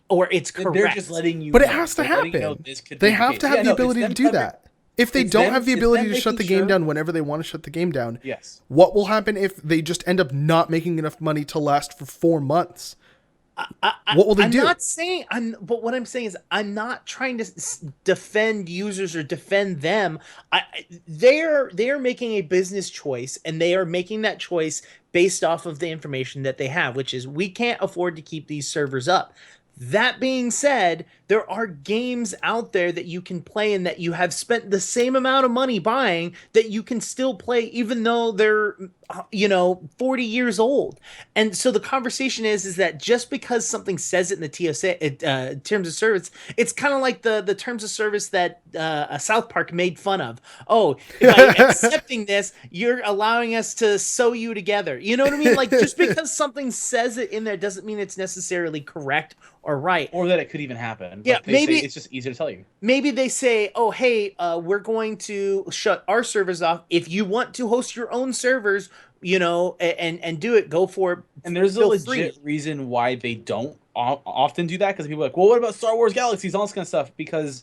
Or it's correct. They're just letting you... But it has to happen. They have to have the ability to do that. If they don't have the ability to shut the game down whenever they want to shut the game down, yes. What will happen if they just end up not making enough money to last for 4 months? What will they do? But what I'm saying is, I'm not trying to defend users or defend them. They're making a business choice, and they are making that choice based off of the information that they have, which is we can't afford to keep these servers up. That being said, there are games out there that you can play and that you have spent the same amount of money buying that you can still play even though they're 40 years old. And so the conversation is that just because something says it in the TSA terms of service, it's kind of like the terms of service that South Park made fun of. Oh, by accepting this, you're allowing us to sew you together. You know what I mean? Just because something says it in there doesn't mean it's necessarily correct or right, or that it could even happen. Yeah, maybe it's just easier to tell you. Maybe they say, "Oh, hey, we're going to shut our servers off. If you want to host your own servers, and do it, go for it." And there's a legit reason why they don't often do that, because people are like, "Well, what about Star Wars Galaxies, all this kind of stuff?" Because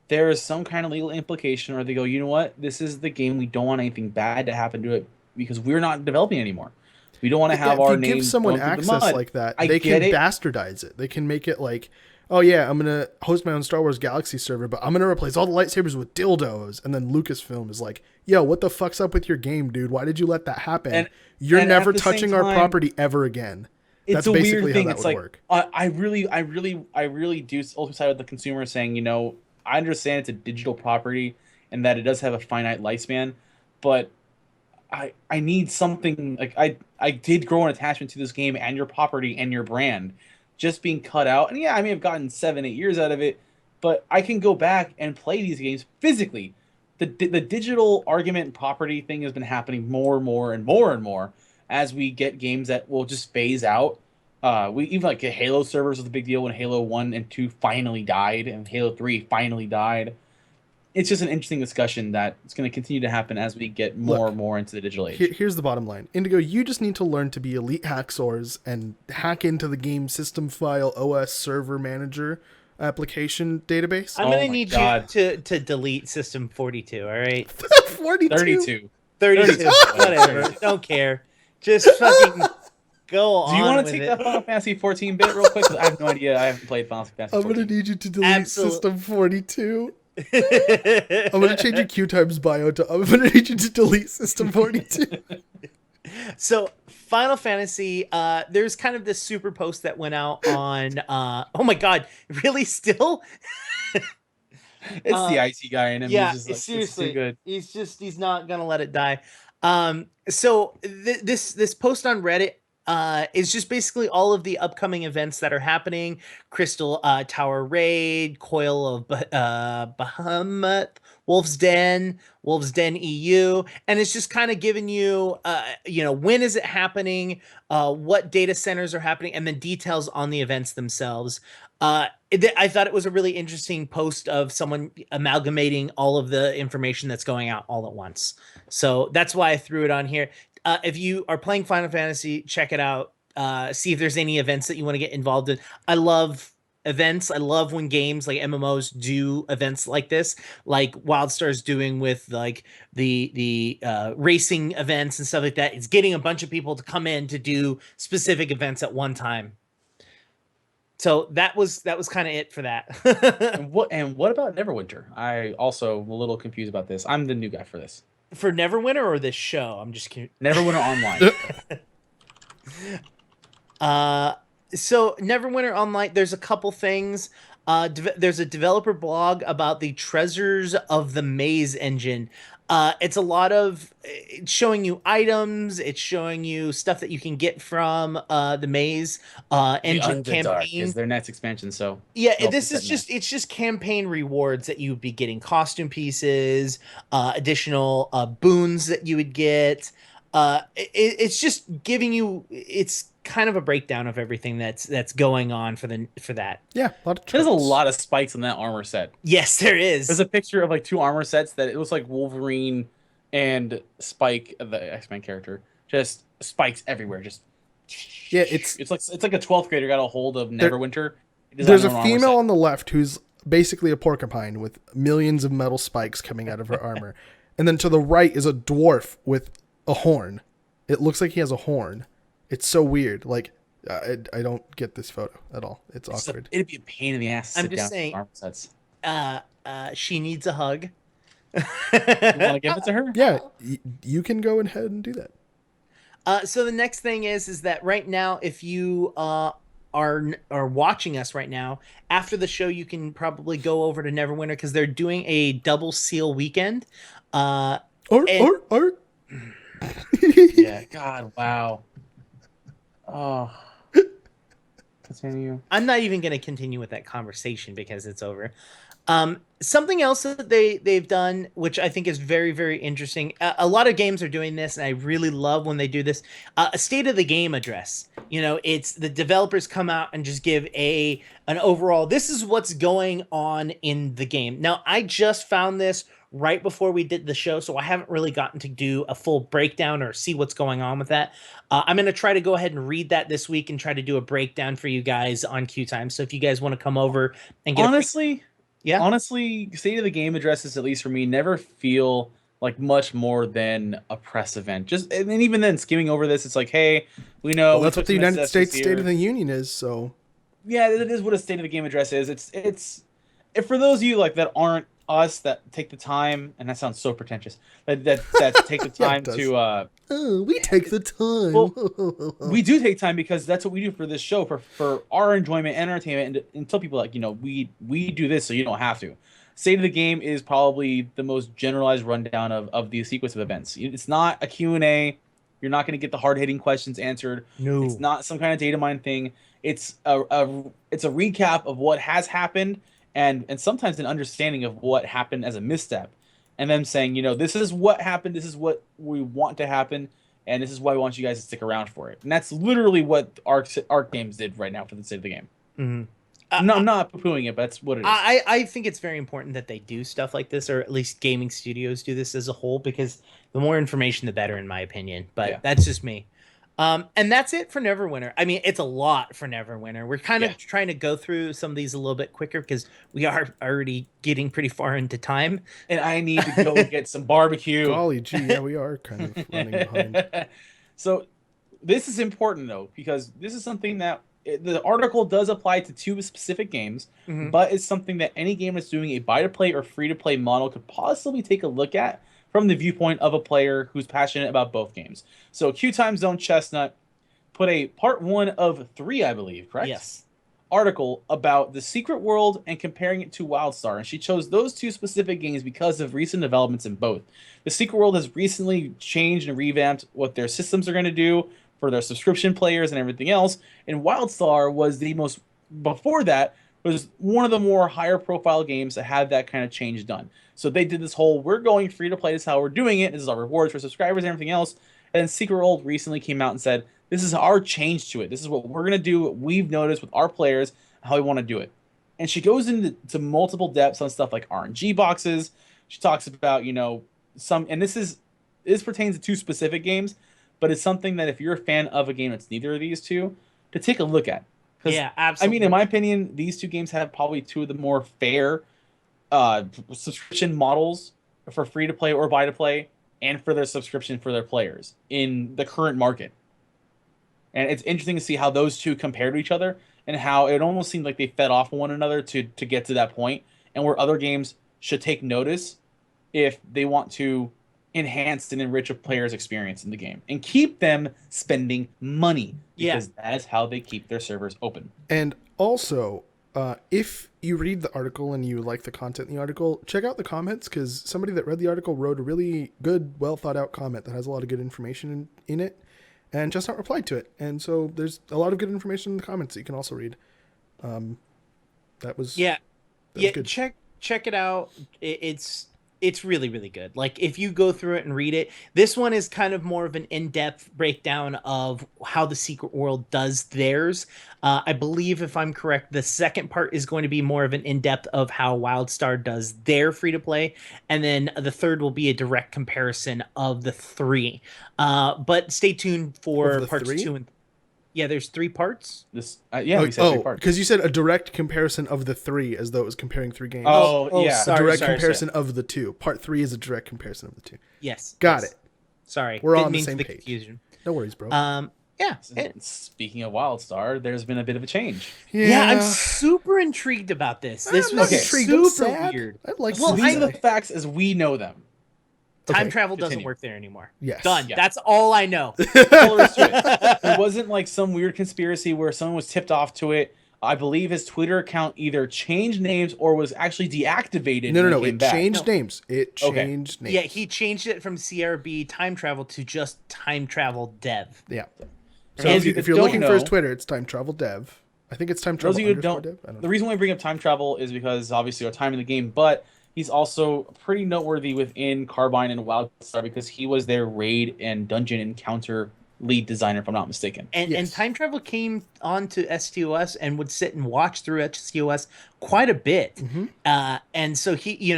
there is some kind of legal implication, or they go, "You know what? This is the game. We don't want anything bad to happen to it because we're not developing anymore. We don't want to have our name." If you give someone access like that, they can bastardize it. They can make it like, "Oh yeah, I'm gonna host my own Star Wars Galaxy server, but I'm gonna replace all the lightsabers with dildos." And then Lucasfilm is like, "Yo, what the fuck's up with your game, dude? Why did you let that happen? You're never touching our property ever again." That's basically how that would work. I really do also side with the consumer, saying, I understand it's a digital property and that it does have a finite lifespan, but I need something I did grow an attachment to this game and your property and your brand. Just being cut out, and yeah, I may have gotten 7-8 years out of it, but I can go back and play these games physically. The digital argument and property thing has been happening more and more and more and more, as we get games that will just phase out. We even like Halo servers was a big deal when Halo 1 and 2 finally died and Halo 3 finally died. It's just an interesting discussion that it's going to continue to happen as we get more and more into the digital age. Here's the bottom line. Indigo, you just need to learn to be elite hacksaws and hack into the game system file OS server manager application database. I'm going to need you to delete System 42, all right? 42. 32. Whatever. Don't care. Just fucking go on. Do you want to take that Final Fantasy 14 bit real quick? I have no idea. I haven't played Final Fantasy 14. I'm going to need you to delete System 42. I'm going to change your QueueTimes bio to I'm going to need you to delete System 42. So Final Fantasy, there's kind of this super post that went out on, oh my God, really still? It's the IT guy in him. Yeah, he's just like, seriously, good. He's not going to let it die. So this post on Reddit, is just basically all of the upcoming events that are happening. Crystal Tower Raid, Coil of Bahamut, Wolf's Den EU, and it's just kind of giving you, when is it happening, what data centers are happening, and then details on the events themselves. I thought it was a really interesting post of someone amalgamating all of the information that's going out all at once. So that's why I threw it on here. If you are playing Final Fantasy, check it out. See if there's any events that you want to get involved in. I love events. I love when games like MMOs do events like this, like Wildstar's doing with like the racing events and stuff like that. It's getting a bunch of people to come in to do specific events at one time. So that was kind of it for that. and what about Neverwinter? I also am a little confused about this. I'm the new guy for this. For Neverwinter or this show? I'm just kidding. Neverwinter Online. So Neverwinter Online, there's a couple things. There's a developer blog about the Treasures of the Maze engine. It's a lot of it's showing you items. It's showing you stuff that you can get from the Maze engine campaign. Is their next expansion? So yeah, this is it's just campaign rewards that you would be getting, costume pieces, additional boons that you would get. It's just giving you. It's kind of a breakdown of everything that's going on for that. Yeah, there's a lot of spikes in that armor set. Yes, there is. There's a picture of like two armor sets that it looks like Wolverine and Spike, the X-Men character, just spikes everywhere. Just yeah, it's like a 12th grader got a hold of Neverwinter. There's a female on the left who's basically a porcupine with millions of metal spikes coming out of her armor, and then to the right is a dwarf with a horn. It looks like he has a horn. It's so weird. Like, I don't get this photo at all. It's awkward. It'd be a pain in the ass to I'm sit just down saying, armor sets. She needs a hug. You want to give it to her? Yeah, you can go ahead and do that. So the next thing is that right now, if you are watching us right now, after the show, you can probably go over to Neverwinter because they're doing a double seal weekend. Art. Yeah. God. Wow. Oh. Continue. I'm not even going to continue with that conversation because it's over. Something else that they've done, which I think is very, very interesting. A lot of games are doing this, and I really love when they do this. A state of the game address. It's the developers come out and just give an overall, this is what's going on in the game. Now, I just found this right before we did the show, so I haven't really gotten to do a full breakdown or see what's going on with that. I'm going to try to go ahead and read that this week and try to do a breakdown for you guys on QueueTimes. So if you guys want to come over and get honestly, state of the game addresses, at least for me, never feel like much more than a press event. And even then, skimming over this, it's like, hey, we know. Well, that's what the United States State of the Union is. So yeah, it is what a state of the game address is. It's for those of you like that aren't us that take the time, and that sounds so pretentious, that take the time to we take the time. Well, we do take time because that's what we do for this show, for our enjoyment and entertainment, and tell people like, we do this so you don't have to. State of the game is probably the most generalized rundown of the sequence of events. It's not a Q&A. You're not going to get the hard-hitting questions answered. No. It's not some kind of data mine thing. It's a recap of what has happened, and sometimes an understanding of what happened as a misstep, and then saying, this is what happened, this is what we want to happen, and this is why we want you guys to stick around for it. And that's literally what Arc Games did right now for the state of the game. Mm-hmm. No, I'm not poo-pooing it, but that's what it is. I think it's very important that they do stuff like this, or at least gaming studios do this as a whole, because the more information, the better, in my opinion. But that's just me. And that's it for Neverwinter. I mean, it's a lot for Neverwinter. We're kind of trying to go through some of these a little bit quicker because we are already getting pretty far into time. And I need to go get some barbecue. Golly gee, yeah, we are kind of running behind. So this is important, though, because this is something that the article does apply to 2 specific games, but it's something that any game that's doing a buy-to-play or free-to-play model could possibly take a look at from the viewpoint of a player who's passionate about both games. So QueueTimes Zone Chestnut put a part 1 of 3, I believe, correct? Yes. Article about the Secret World and comparing it to Wildstar, and she chose those 2 specific games because of recent developments in both. The Secret World has recently changed and revamped what their systems are going to do for their subscription players and everything else, and Wildstar was before that, was one of the more higher profile games that had that kind of change done. So they did this whole, we're going free to play, this is how we're doing it, this is our rewards for subscribers and everything else, and then Secret World recently came out and said, this is our change to it, this is what we're going to do, what we've noticed with our players, how we want to do it. And she goes into multiple depths on stuff like RNG boxes. She talks about, and this pertains to 2 specific games, but it's something that if you're a fan of a game that's neither of these 2, to take a look at. Yeah, absolutely. I mean, in my opinion, these 2 games have probably 2 of the more fair subscription models for free-to-play or buy-to-play, and for their subscription for their players in the current market. And it's interesting to see how those 2 compare to each other, and how it almost seemed like they fed off one another to get to that point, and where other games should take notice if they want to enhance and enrich a player's experience in the game and keep them spending money, because that's how they keep their servers open. And also, if you read the article and you like the content in the article, check out the comments, because somebody that read the article wrote a really good, well thought out comment that has a lot of good information in it, and just not replied to it. And so there's a lot of good information in the comments that you can also read. That was good. Check it out. It's really, really good. Like, if you go through it and read it, this one is kind of more of an in-depth breakdown of how the Secret World does theirs. I believe, if I'm correct, the second part is going to be more of an in-depth of how Wildstar does their free-to-play, and then the third will be a direct comparison of the 3. But stay tuned for parts 2 and there's 3 parts. We said 3 parts. Because you said a direct comparison of the 3 as though it was comparing 3 games. Sorry, a direct comparison of the 2. Part 3 is a direct comparison of the 2. Yes. Got it. Sorry. We're all on the same page. Confusion. No worries, bro. Speaking of Wildstar, there's been a bit of a change. Yeah, I'm super intrigued about this. This was super weird. These are the facts as we know them. Time travel doesn't work there anymore. Yes. Done. Yeah. That's all I know. It wasn't like some weird conspiracy where someone was tipped off to it. I believe his Twitter account either changed names or was actually deactivated. No. It changed names. It changed names. Yeah, he changed it from CRB Time Travel to just Time Travel Dev. Yeah. So if you're looking for his Twitter, it's Time Travel Dev. I think it's Time Travel _ Dev. The reason why I bring up Time Travel is because obviously our time in the game, but he's also pretty noteworthy within Carbine and Wildstar because he was their raid and dungeon encounter lead designer, if I'm not mistaken. And Time Travel came onto STOS and would sit and watch through STOS quite a bit. And so he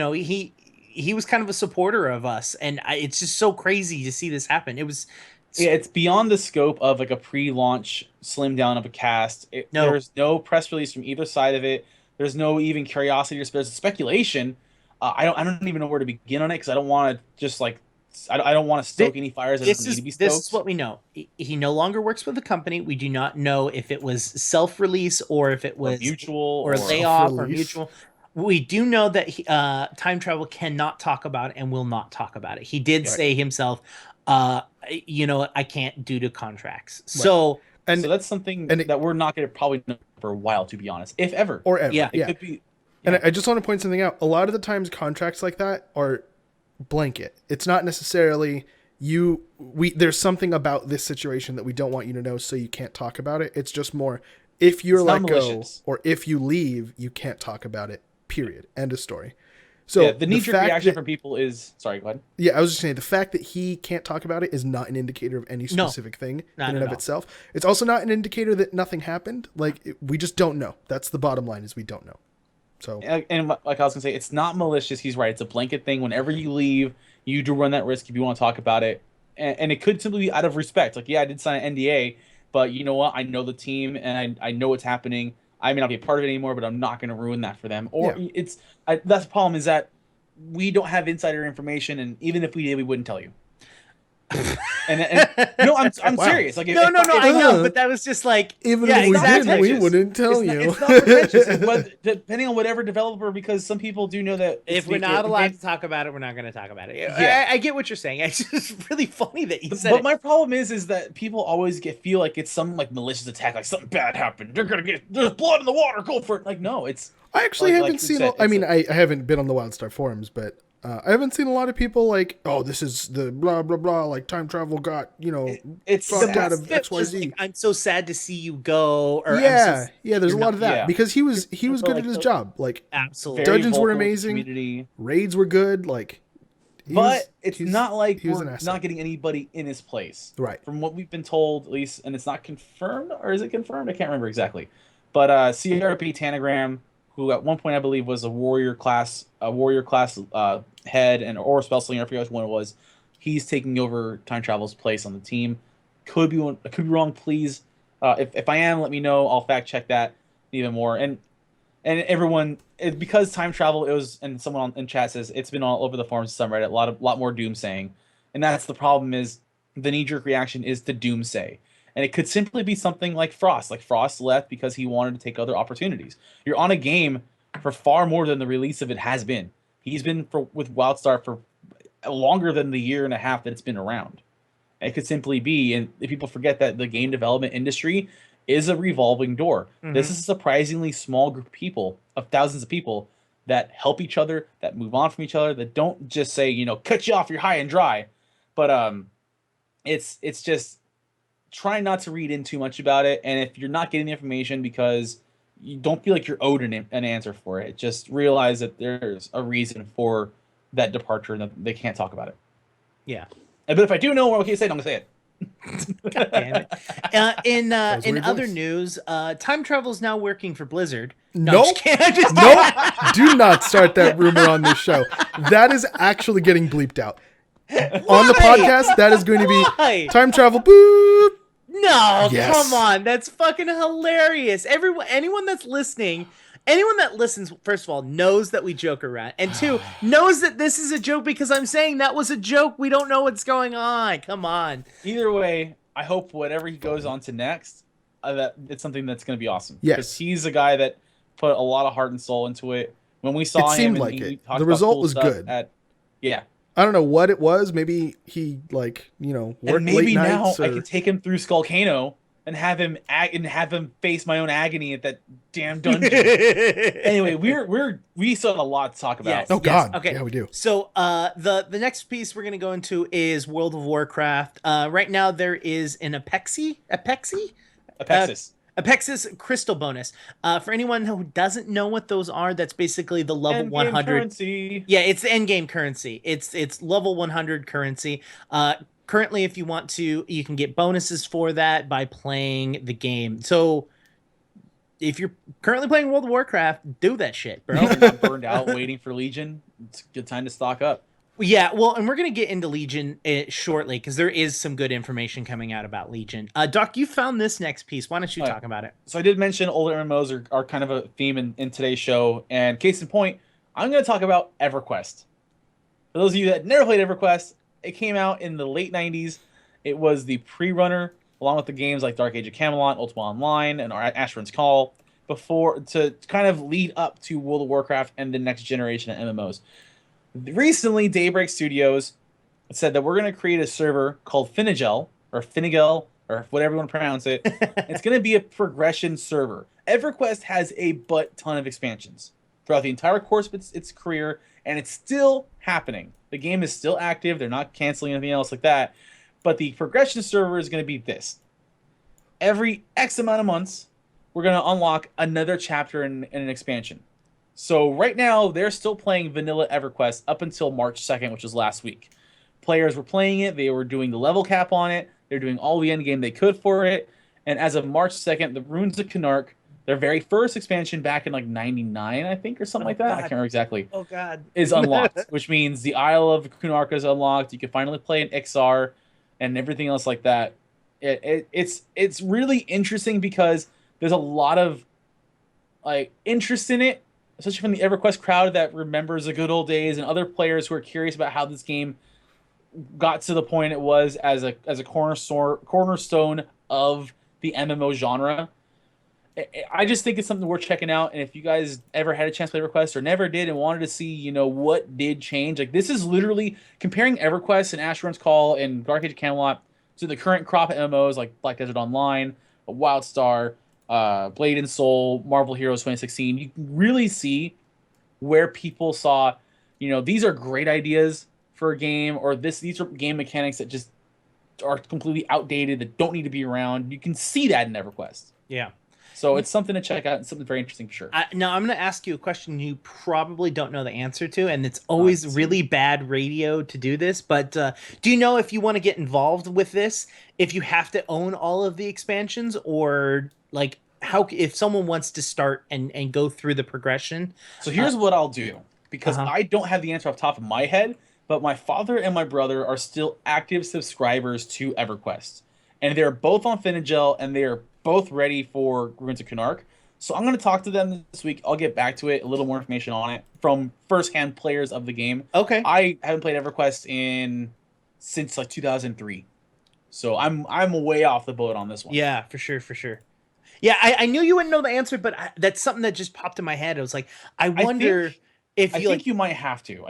was kind of a supporter of us, and it's just so crazy to see this happen. It's beyond the scope of like a pre-launch slim down of a cast. There's no press release from either side of it. There's no even curiosity or there's speculation. I don't even know where to begin on it because I don't want to just like I don't want to stoke any fires that don't need to be stoked. This is what we know. He no longer works with the company. We do not know if it was self-release or if it was mutual or layoff or mutual. We do know that Time Travel cannot talk about it and will not talk about it. He did say himself, I can't due to contracts. Right. So that's something that we're not going to probably know for a while, to be honest, if ever. Or ever. Yeah. It could be. And I just want to point something out. A lot of the times contracts like that are blanket. It's not necessarily there's something about this situation that we don't want you to know, so you can't talk about it. It's just more, if you're let go or if you leave, you can't talk about it, period. End of story. So yeah, the knee-jerk reaction from people is... Sorry, go ahead. Yeah, I was just saying, the fact that he can't talk about it is not an indicator of any specific thing in and of itself. It's also not an indicator that nothing happened. Like, we just don't know. That's the bottom line, is we don't know. So, and like I was going to say, it's not malicious. He's right. It's a blanket thing. Whenever you leave, you do run that risk if you want to talk about it. And it could simply be out of respect. Like, yeah, I did sign an NDA, but you know what? I know the team, and I know what's happening. I may not be a part of it anymore, but I'm not going to ruin that for them. Or that's the problem, is that we don't have insider information, and even if we did, we wouldn't tell you. and no, I'm serious. Like, no, I know, but that was just like, even if we did, we wouldn't tell you. It's not pretentious, depending on whatever developer, because some people do know that if we're not allowed to talk about it, we're not going to talk about it. Yeah, I get what you're saying. It's just really funny that you said. But my problem is that people always feel like it's some like malicious attack, like something bad happened. There's blood in the water. Go for it. Like, no, it's. I actually haven't seen. I haven't been on the Wildstar forums, but I haven't seen a lot of people like, oh, this is the blah blah blah. Like, time travel got it's fucked out of XYZ. Like, I'm so sad to see you go. Or there's a lot of that because he was good at his job. Like, absolutely, dungeons were amazing. Raids were good. Like, it's not like we're not getting anybody in his place, right? From what we've been told, at least, and it's not confirmed, or is it confirmed? I can't remember exactly. But CRP Tanagram, who at one point I believe was a warrior class head or spell slinger, I forget which one it was. He's taking over Time Travel's place on the team. Could be wrong. Please, if I am, let me know. I'll fact check that even more. And everyone, because Time Travel, it was, and someone in chat says it's been all over the forums, some Reddit, a lot more doomsaying, and that's the problem. Is the knee-jerk reaction is to doomsay. And it could simply be something like Frost. Like, Frost left because he wanted to take other opportunities. You're on a game for far more than the release of it has been. He's been with Wildstar for longer than the year and a half that it's been around. It could simply be, and if people forget that the game development industry is a revolving door. Mm-hmm. This is a surprisingly small group of people, of thousands of people, that help each other, that move on from each other, that don't just say, cut you off, you're high and dry. But it's just... try not to read in too much about it, and if you're not getting the information because you don't feel like you're owed an answer for it, just realize that there's a reason for that departure and that they can't talk about it. Yeah. But if I do know what I'm going to say, I'm going to say it. God damn it. In other news, time travel is now working for Blizzard. Nope. Do not start that rumor on this show. That is actually getting bleeped out. On the podcast, that is going to be time travel. Boop. No, yes. Come on, that's fucking hilarious. Anyone that listens, first of all, knows that we joke around, and two, knows that this is a joke because I'm saying that was a joke. We don't know what's going on. Come on. Either way, I hope whatever he goes on to next, that it's something that's going to be awesome. Yes, because he's a guy that put a lot of heart and soul into it. When we saw him, the result was good. I don't know what it was. Maybe he worked late nights. I could take him through Skullcano and have him face my own agony at that damn dungeon. Anyway, we still have a lot to talk about. Yes, oh God, okay. Yeah, we do. So the next piece we're gonna go into is World of Warcraft. Right now there is an Apexis crystal bonus. For anyone who doesn't know what those are, that's basically the level 100 currency. Yeah, it's the end game currency. It's level 100 currency. Currently, if you want to, you can get bonuses for that by playing the game. So if you're currently playing World of Warcraft, do that shit, bro. You're not burned out waiting for Legion. It's a good time to stock up. Yeah, well, and we're going to get into Legion shortly because there is some good information coming out about Legion. Doc, you found this next piece. Why don't you talk about it? So I did mention older MMOs are kind of a theme in today's show. And case in point, I'm going to talk about EverQuest. For those of you that never played EverQuest, it came out in the late 90s. It was the pre-runner, along with the games like Dark Age of Camelot, Ultima Online, and Asheron's Call, to kind of lead up to World of Warcraft and the next generation of MMOs. Recently, Daybreak Studios said that we're going to create a server called Finigel, or whatever you want to pronounce it. It's going to be a progression server. EverQuest has a ton of expansions throughout the entire course of its career, and it's still happening. The game is still active. They're not canceling anything else like that. But the progression server is going to be this. Every X amount of months, we're going to unlock another chapter in an expansion. So right now they're still playing vanilla EverQuest up until March 2nd, which was last week. Players were playing it. They were doing the level cap on it. They're doing all the end game they could for it. And as of March 2nd, the Runes of Canark, their very first expansion back in like 99, I think, or something like that. I can't remember exactly. Oh, God. Is unlocked, which means the Isle of Canark is unlocked. You can finally play an XR and everything else like that. It's really interesting because there's a lot of like interest in it, especially from the EverQuest crowd that remembers the good old days, and other players who are curious about how this game got to the point it was as a cornerstone of the MMO genre. I just think it's something worth checking out. And if you guys ever had a chance to play EverQuest or never did and wanted to see, you know, what did change, like this is literally comparing EverQuest and Asheron's Call and Dark Age of Camelot to the current crop of MMOs like Black Desert Online, Wildstar, Blade and Soul, Marvel Heroes 2016. You can really see where people saw, you know, these are great ideas for a game, or these are game mechanics that just are completely outdated that don't need to be around. You can see that in EverQuest. Yeah. So it's something to check out and something very interesting for sure. Now, I'm going to ask you a question you probably don't know the answer to, and it's always really bad radio to do this, but do you know if you want to get involved with this, if you have to own all of the expansions, or like how if someone wants to start and go through the progression? So here's what I'll do, because I don't have the answer off the top of my head, but my father and my brother are still active subscribers to EverQuest, and they're both on Finagel, and they are both ready for Runes of Canark. So I'm going to talk to them this week. I'll get back to it, a little more information on it from firsthand players of the game. Okay. I haven't played EverQuest since like 2003. So I'm way off the boat on this one. Yeah, for sure. Yeah, I knew you wouldn't know the answer, but that's something that just popped in my head. I was like, I wonder if you think you might have to.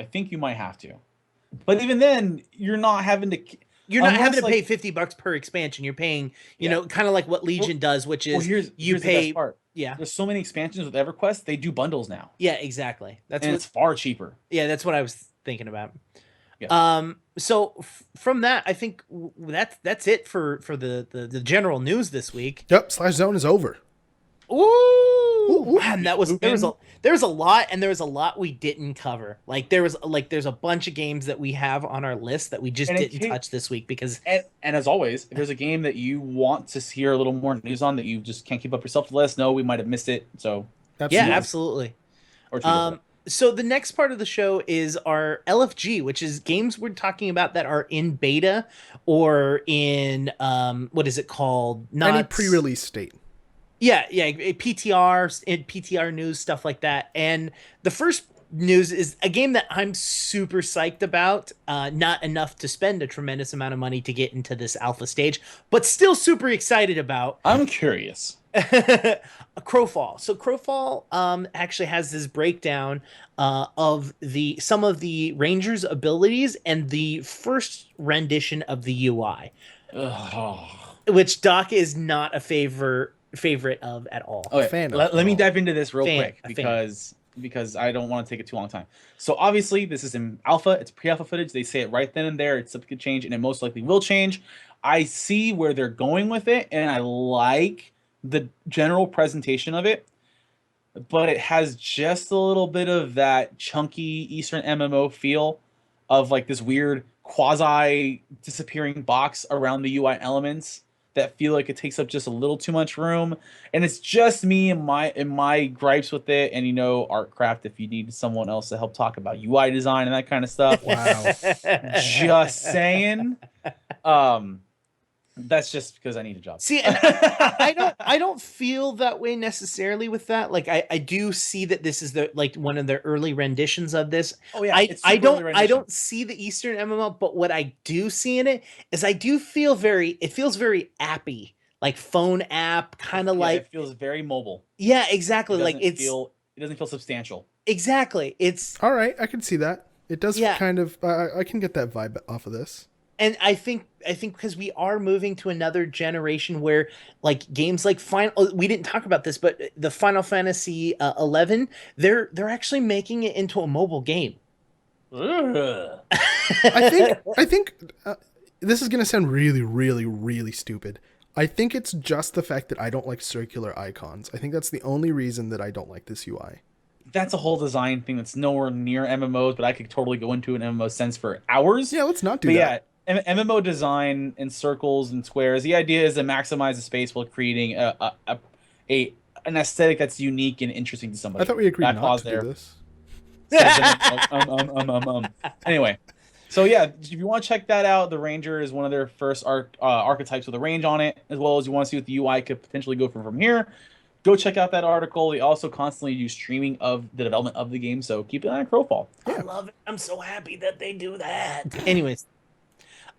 But even then, you're not having to... You're not having to pay $50 per expansion. You're paying, you know, kind of like what Legion does, which is here's you the pay. best part. Yeah, there's so many expansions with EverQuest. They do bundles now. Yeah, exactly. It's far cheaper. Yeah, that's what I was thinking about. Yeah. So from that, I think that's it for the general news this week. Yep. /Zone is over. Ooh, man, there was a lot, and there was a lot we didn't cover. Like there's a bunch of games that we have on our list that we just didn't touch this week because. And as always, if there's a game that you want to hear a little more news on that you just can't keep up yourself, let us know. We might have missed it. So yeah, absolutely. So the next part of the show is our LFG, which is games we're talking about that are in beta or in what is it called? Not any pre-release state. Yeah, PTR news, stuff like that. And the first news is a game that I'm super psyched about. Not enough to spend a tremendous amount of money to get into this alpha stage, but still super excited about. I'm curious. Crowfall. So Crowfall actually has this breakdown of some of the Rangers' abilities and the first rendition of the UI, which Doc is not a favorite of at all. Okay, let me dive into this real quick because I don't want to take it too long time. So obviously this is in alpha, it's pre-alpha footage. They say it right then and there. It's something could change, and it most likely will change. I see where they're going with it, and I like the general presentation of it, but it has just a little bit of that chunky Eastern MMO feel of like this weird quasi disappearing box around the UI elements that feel like it takes up just a little too much room. And it's just me and my gripes with it. And, you know, Artcraft, if you need someone else to help talk about UI design and that kind of stuff. Wow. Just saying. That's just because I need a job. See, and I don't feel that way necessarily with that. Like I do see that this is one of the early renditions of this. Oh yeah, I don't see the Eastern MMO, but what I do see in it is it feels very appy, like phone app, kind of like it feels very mobile. Yeah, exactly. It doesn't feel substantial. Exactly. It's all right. I can see that. It does kind of. I can get that vibe off of this. And I think because we are moving to another generation where like games like we didn't talk about this, but the Final Fantasy 11, they're actually making it into a mobile game. I think this is going to sound really, really, really stupid. I think it's just the fact that I don't like circular icons. I think that's the only reason that I don't like this UI. that's a whole design thing that's nowhere near MMOs, but I could totally go into an MMO sense for hours. Yeah, let's not do But that. yeah, MMO design in circles and squares. The idea is to maximize the space while creating an aesthetic that's unique and interesting to somebody. I thought we agreed I not paused to there. do this. Anyway, so yeah, if you want to check that out, the Ranger is one of their first archetypes with a range on it, as well as you want to see what the UI could potentially go from here. Go check out that article. They also constantly do streaming of the development of the game, so keep an eye on Crowfall. I love it. I'm so happy that they do that. Anyways,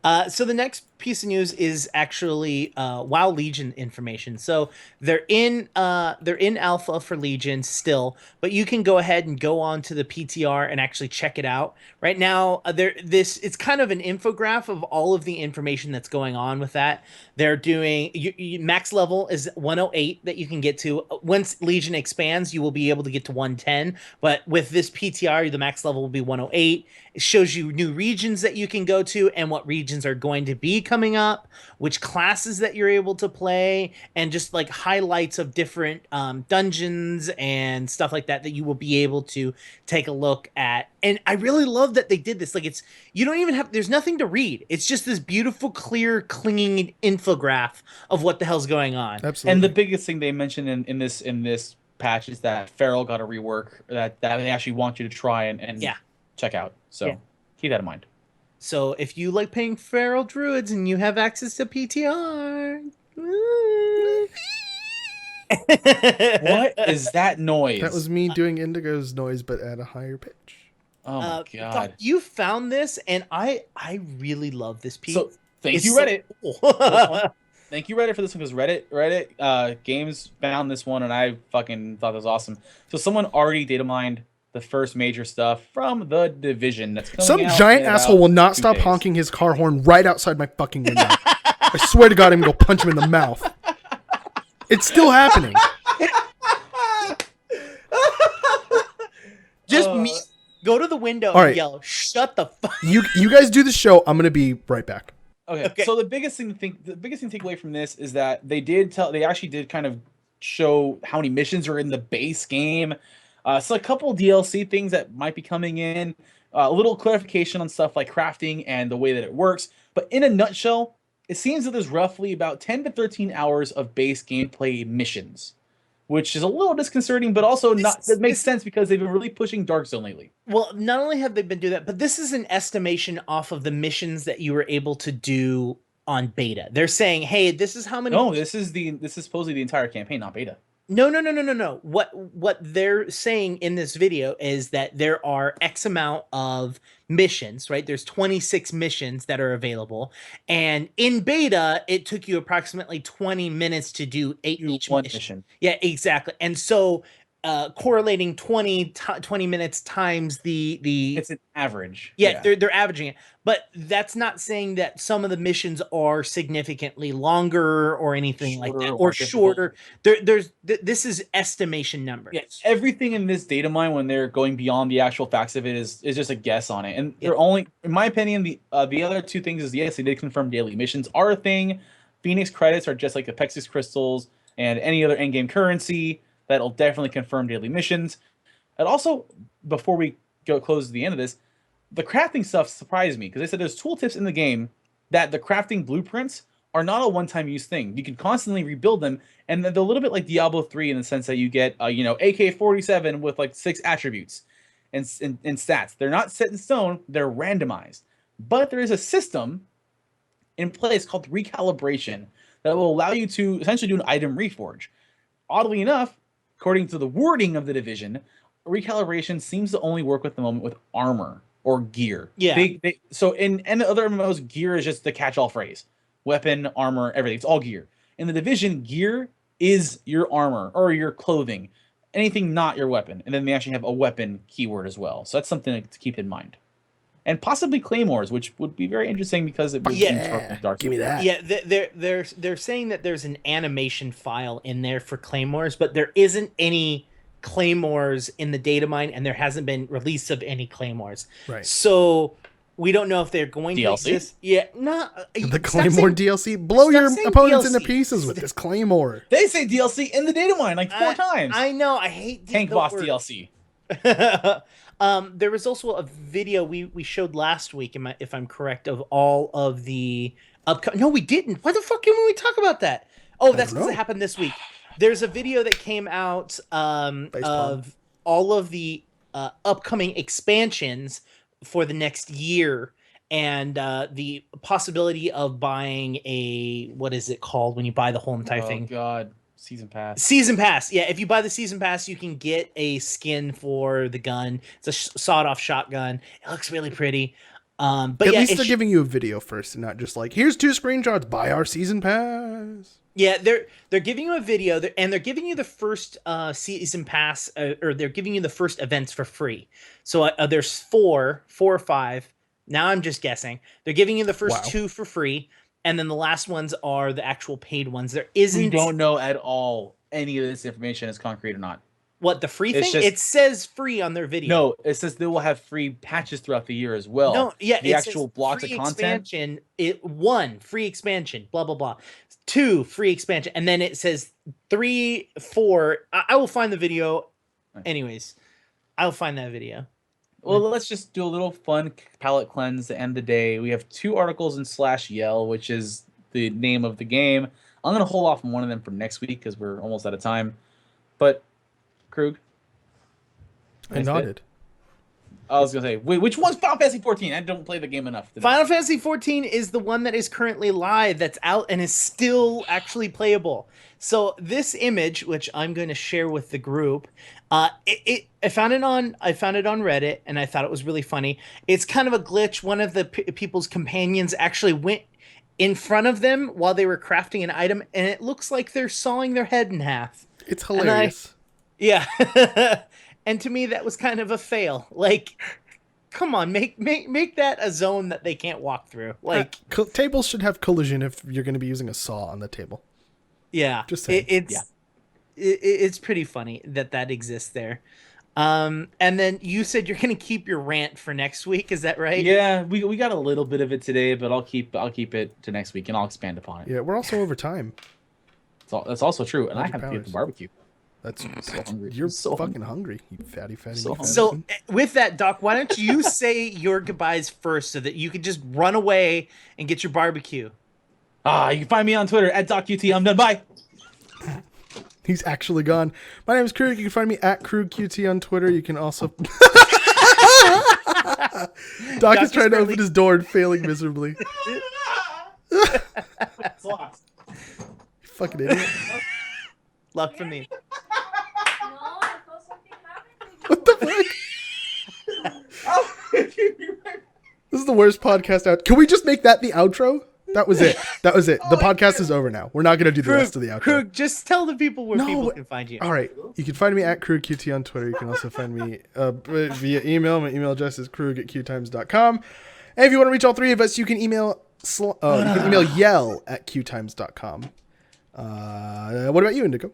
so the next piece of news is actually WoW Legion information. So they're in alpha for Legion still, but you can go ahead and go on to the PTR and actually check it out. Right now, it's kind of an infograph of all of the information that's going on with that. They're doing max level is 108 that you can get to. Once Legion expands, you will be able to get to 110. But with this PTR, the max level will be 108. It shows you new regions that you can go to and what regions are going to be coming up, which classes that you're able to play, and just like highlights of different dungeons and stuff like that you will be able to take a look at. And I really love that they did this. Like, you don't even have, there's nothing to read. It's just this beautiful, clear, clinging infograph of what the hell's going on. Absolutely. And the biggest thing they mentioned in this patch is that Feral got a rework that they actually want you to try and check out. So keep that in mind. So if you like playing Feral Druids and you have access to PTR... What is that noise? That was me doing Indigo's noise, but at a higher pitch. Oh my god! You found this, and I really love this piece. So thank you, Reddit. Thank you, Reddit, for this one, because Reddit Games found this one, and I fucking thought that was awesome. So someone already data mined the first major stuff from The Division. That's some giant asshole will not stop honking his car horn right outside my fucking window. I swear to God, I'm gonna go punch him in the mouth. It's still happening. Just go to the window and yell, "Shut the fuck!" You guys do the show. I'm gonna be right back. Okay. So the biggest thing to take away from this is that they actually did kind of show how many missions are in the base game. So a couple DLC things that might be coming in, a little clarification on stuff like crafting and the way that it works. But in a nutshell, it seems that there's roughly about 10 to 13 hours of base gameplay missions, which is a little disconcerting, but also that makes sense because they've been really pushing Dark Zone lately. Well, not only have they been doing that, but this is an estimation off of the missions that you were able to do on beta. They're saying, hey, this is how many. No, this is supposedly the entire campaign, not beta. No. What they're saying in this video is that there are X amount of missions, right? There's 26 missions that are available. And in beta, it took you approximately 20 minutes to do each mission. Yeah, exactly. And so correlating 20 minutes times the it's an average. Yeah. They're averaging it. But that's not saying that some of the missions are significantly longer or anything like that, or shorter. This is estimation numbers. Yeah, everything in this data mine, when they're going beyond the actual facts of it, is just a guess on it. And they're only, in my opinion, the other two things is, yes, they did confirm daily missions are a thing. Phoenix credits are just like Apexis crystals and any other endgame currency. That'll definitely confirm daily missions. And also, before we close to the end of this, the crafting stuff surprised me because they said there's tooltips in the game that the crafting blueprints are not a one-time use thing. You can constantly rebuild them, and they're a little bit like Diablo 3 in the sense that you get, AK-47 with like 6 attributes and stats. They're not set in stone; they're randomized. But there is a system in place called recalibration that will allow you to essentially do an item reforge. Oddly enough, according to the wording of The Division, recalibration seems to only work at the moment with armor or gear. Yeah. So in the other MMOs, gear is just the catch-all phrase. Weapon, armor, everything. It's all gear. In The Division, gear is your armor or your clothing. Anything not your weapon. And then they actually have a weapon keyword as well. So that's something to keep in mind. And possibly claymores, which would be very interesting because it would dark. Give me that. Yeah, they're saying that there's an animation file in there for claymores, but there isn't any claymores in the data mine, and there hasn't been release of any claymores. Right. So we don't know if they're going DLC? to exist. Yeah, not the Claymore DLC. Blow your opponents into pieces with this Claymore. They say DLC in the data mine like 4 times. I know. I hate Tank Boss DLC. There was also a video we showed last week, if I'm correct, of all of the upcoming. No, we didn't. Why the fuck didn't we talk about that? Oh, that's because it happened this week. There's a video that came out of all of the upcoming expansions for the next year, and the possibility of buying what is it called when you buy the whole entire thing? Oh God. Season pass. Season pass. Yeah, if you buy the season pass, you can get a skin for the gun. It's a sawed-off shotgun. It looks really pretty. But at least they're giving you a video first, and not just like, here's 2 screenshots. Buy our season pass. Yeah, they're giving you a video, and they're giving you the first season pass, or they're giving you the first events for free. So there's 4 or 5. Now I'm just guessing. They're giving you the first 2 for free. And then the last ones are the actual paid ones. There isn't. We don't know at all any of this information is concrete or not. What, the free thing? It says free on their video. No, it says they will have free patches throughout the year as well. No, yeah, the actual blocks of content. Expansion. 1 free expansion. Blah blah blah. 2 free expansion, and then it says 3, 4. I will find the video. Anyways, I'll find that video. Well, let's just do a little fun palette cleanse to end the day. We have 2 articles in /Yell, which is the name of the game. I'm going to hold off on one of them for next week because we're almost out of time. But, Croog? I nodded. I was going to say, wait, which one's Final Fantasy 14? I don't play the game enough. Final Fantasy 14 is the one that is currently live, that's out and is still actually playable. So this image, which I'm going to share with the group, I found it on Reddit, and I thought it was really funny. It's kind of a glitch. One of the people's companions actually went in front of them while they were crafting an item, and it looks like they're sawing their head in half. It's hilarious. Yeah. And to me, that was kind of a fail. Like, come on, make that a zone that they can't walk through. Like, tables should have collision if you're going to be using a saw on the table. Yeah, just saying. It's pretty funny that exists there. And then you said you're going to keep your rant for next week. Is that right? Yeah, we got a little bit of it today, but I'll keep it to next week, and I'll expand upon it. Yeah, we're also over time. That's also true, and I have to get the barbecue. That's so hungry. You're so fucking hungry, you fatty. So with that, Doc, why don't you say your goodbyes first so that you can just run away and get your barbecue? You can find me on Twitter at DocQT. I'm done. Bye. He's actually gone. My name is Croog. You can find me at CroogQT on Twitter. You can also... Doc is trying to open his door and failing miserably. It's lost. You fucking idiot. Luck for me. What the fuck? This is the worst podcast out. Can we just make that the outro? That was it. The podcast is over now. We're not going to do the rest of the outro. Croog, just tell the people where people can find you. All right. You can find me at CroogQT on Twitter. You can also find me via email. My email address is croog@QueueTimes.com. And if you want to reach all 3 of us, you can email yell at QueueTimes.com. What about you, Indigo?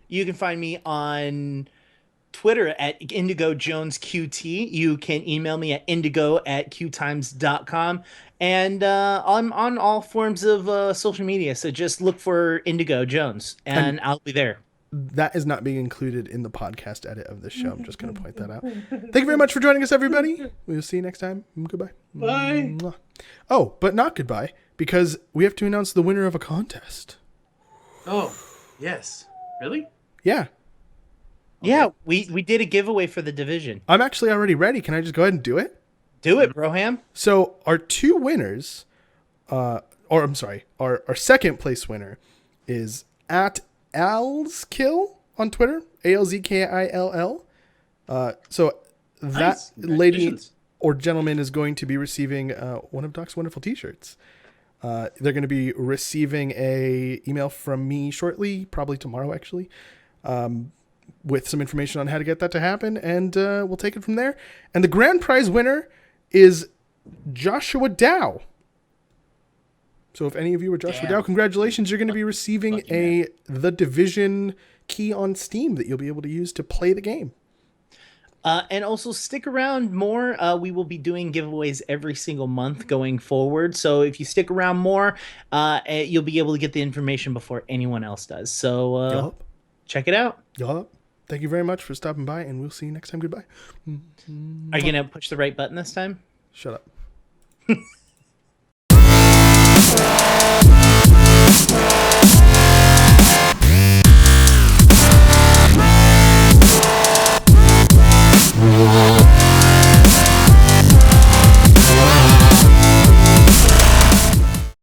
You can find me on Twitter at IndigoJonesQT. You can email me at indigo@QueueTimes.com. And I'm on all forms of social media. So just look for Indigo Jones, and I'll be there. That is not being included in the podcast edit of this show. I'm just going to point that out. Thank you very much for joining us, everybody. We'll see you next time. Goodbye. Bye. Oh, but not goodbye, because we have to announce the winner of a contest. Oh, yes. Really? Yeah. Yeah, we did a giveaway for the division. I'm actually already ready. Can I just go ahead and do it? Do it, Broham. So our 2 winners, our second place winner is at Alzkill on Twitter, ALZKILL. So that lady or gentleman is going to be receiving one of Doc's wonderful t-shirts. They're going to be receiving a email from me shortly, probably tomorrow actually, with some information on how to get that to happen, and we'll take it from there. And the grand prize winner is Joshua Dow. So if any of you are Joshua Dow, congratulations. You're going to be receiving The Division key on Steam that you'll be able to use to play the game. And also stick around more. We will be doing giveaways every single month going forward. So if you stick around more, you'll be able to get the information before anyone else does. So check it out. Yup. thank you very much for stopping by, and we'll see you next time. Goodbye. Are you gonna push the right button this time? Shut up.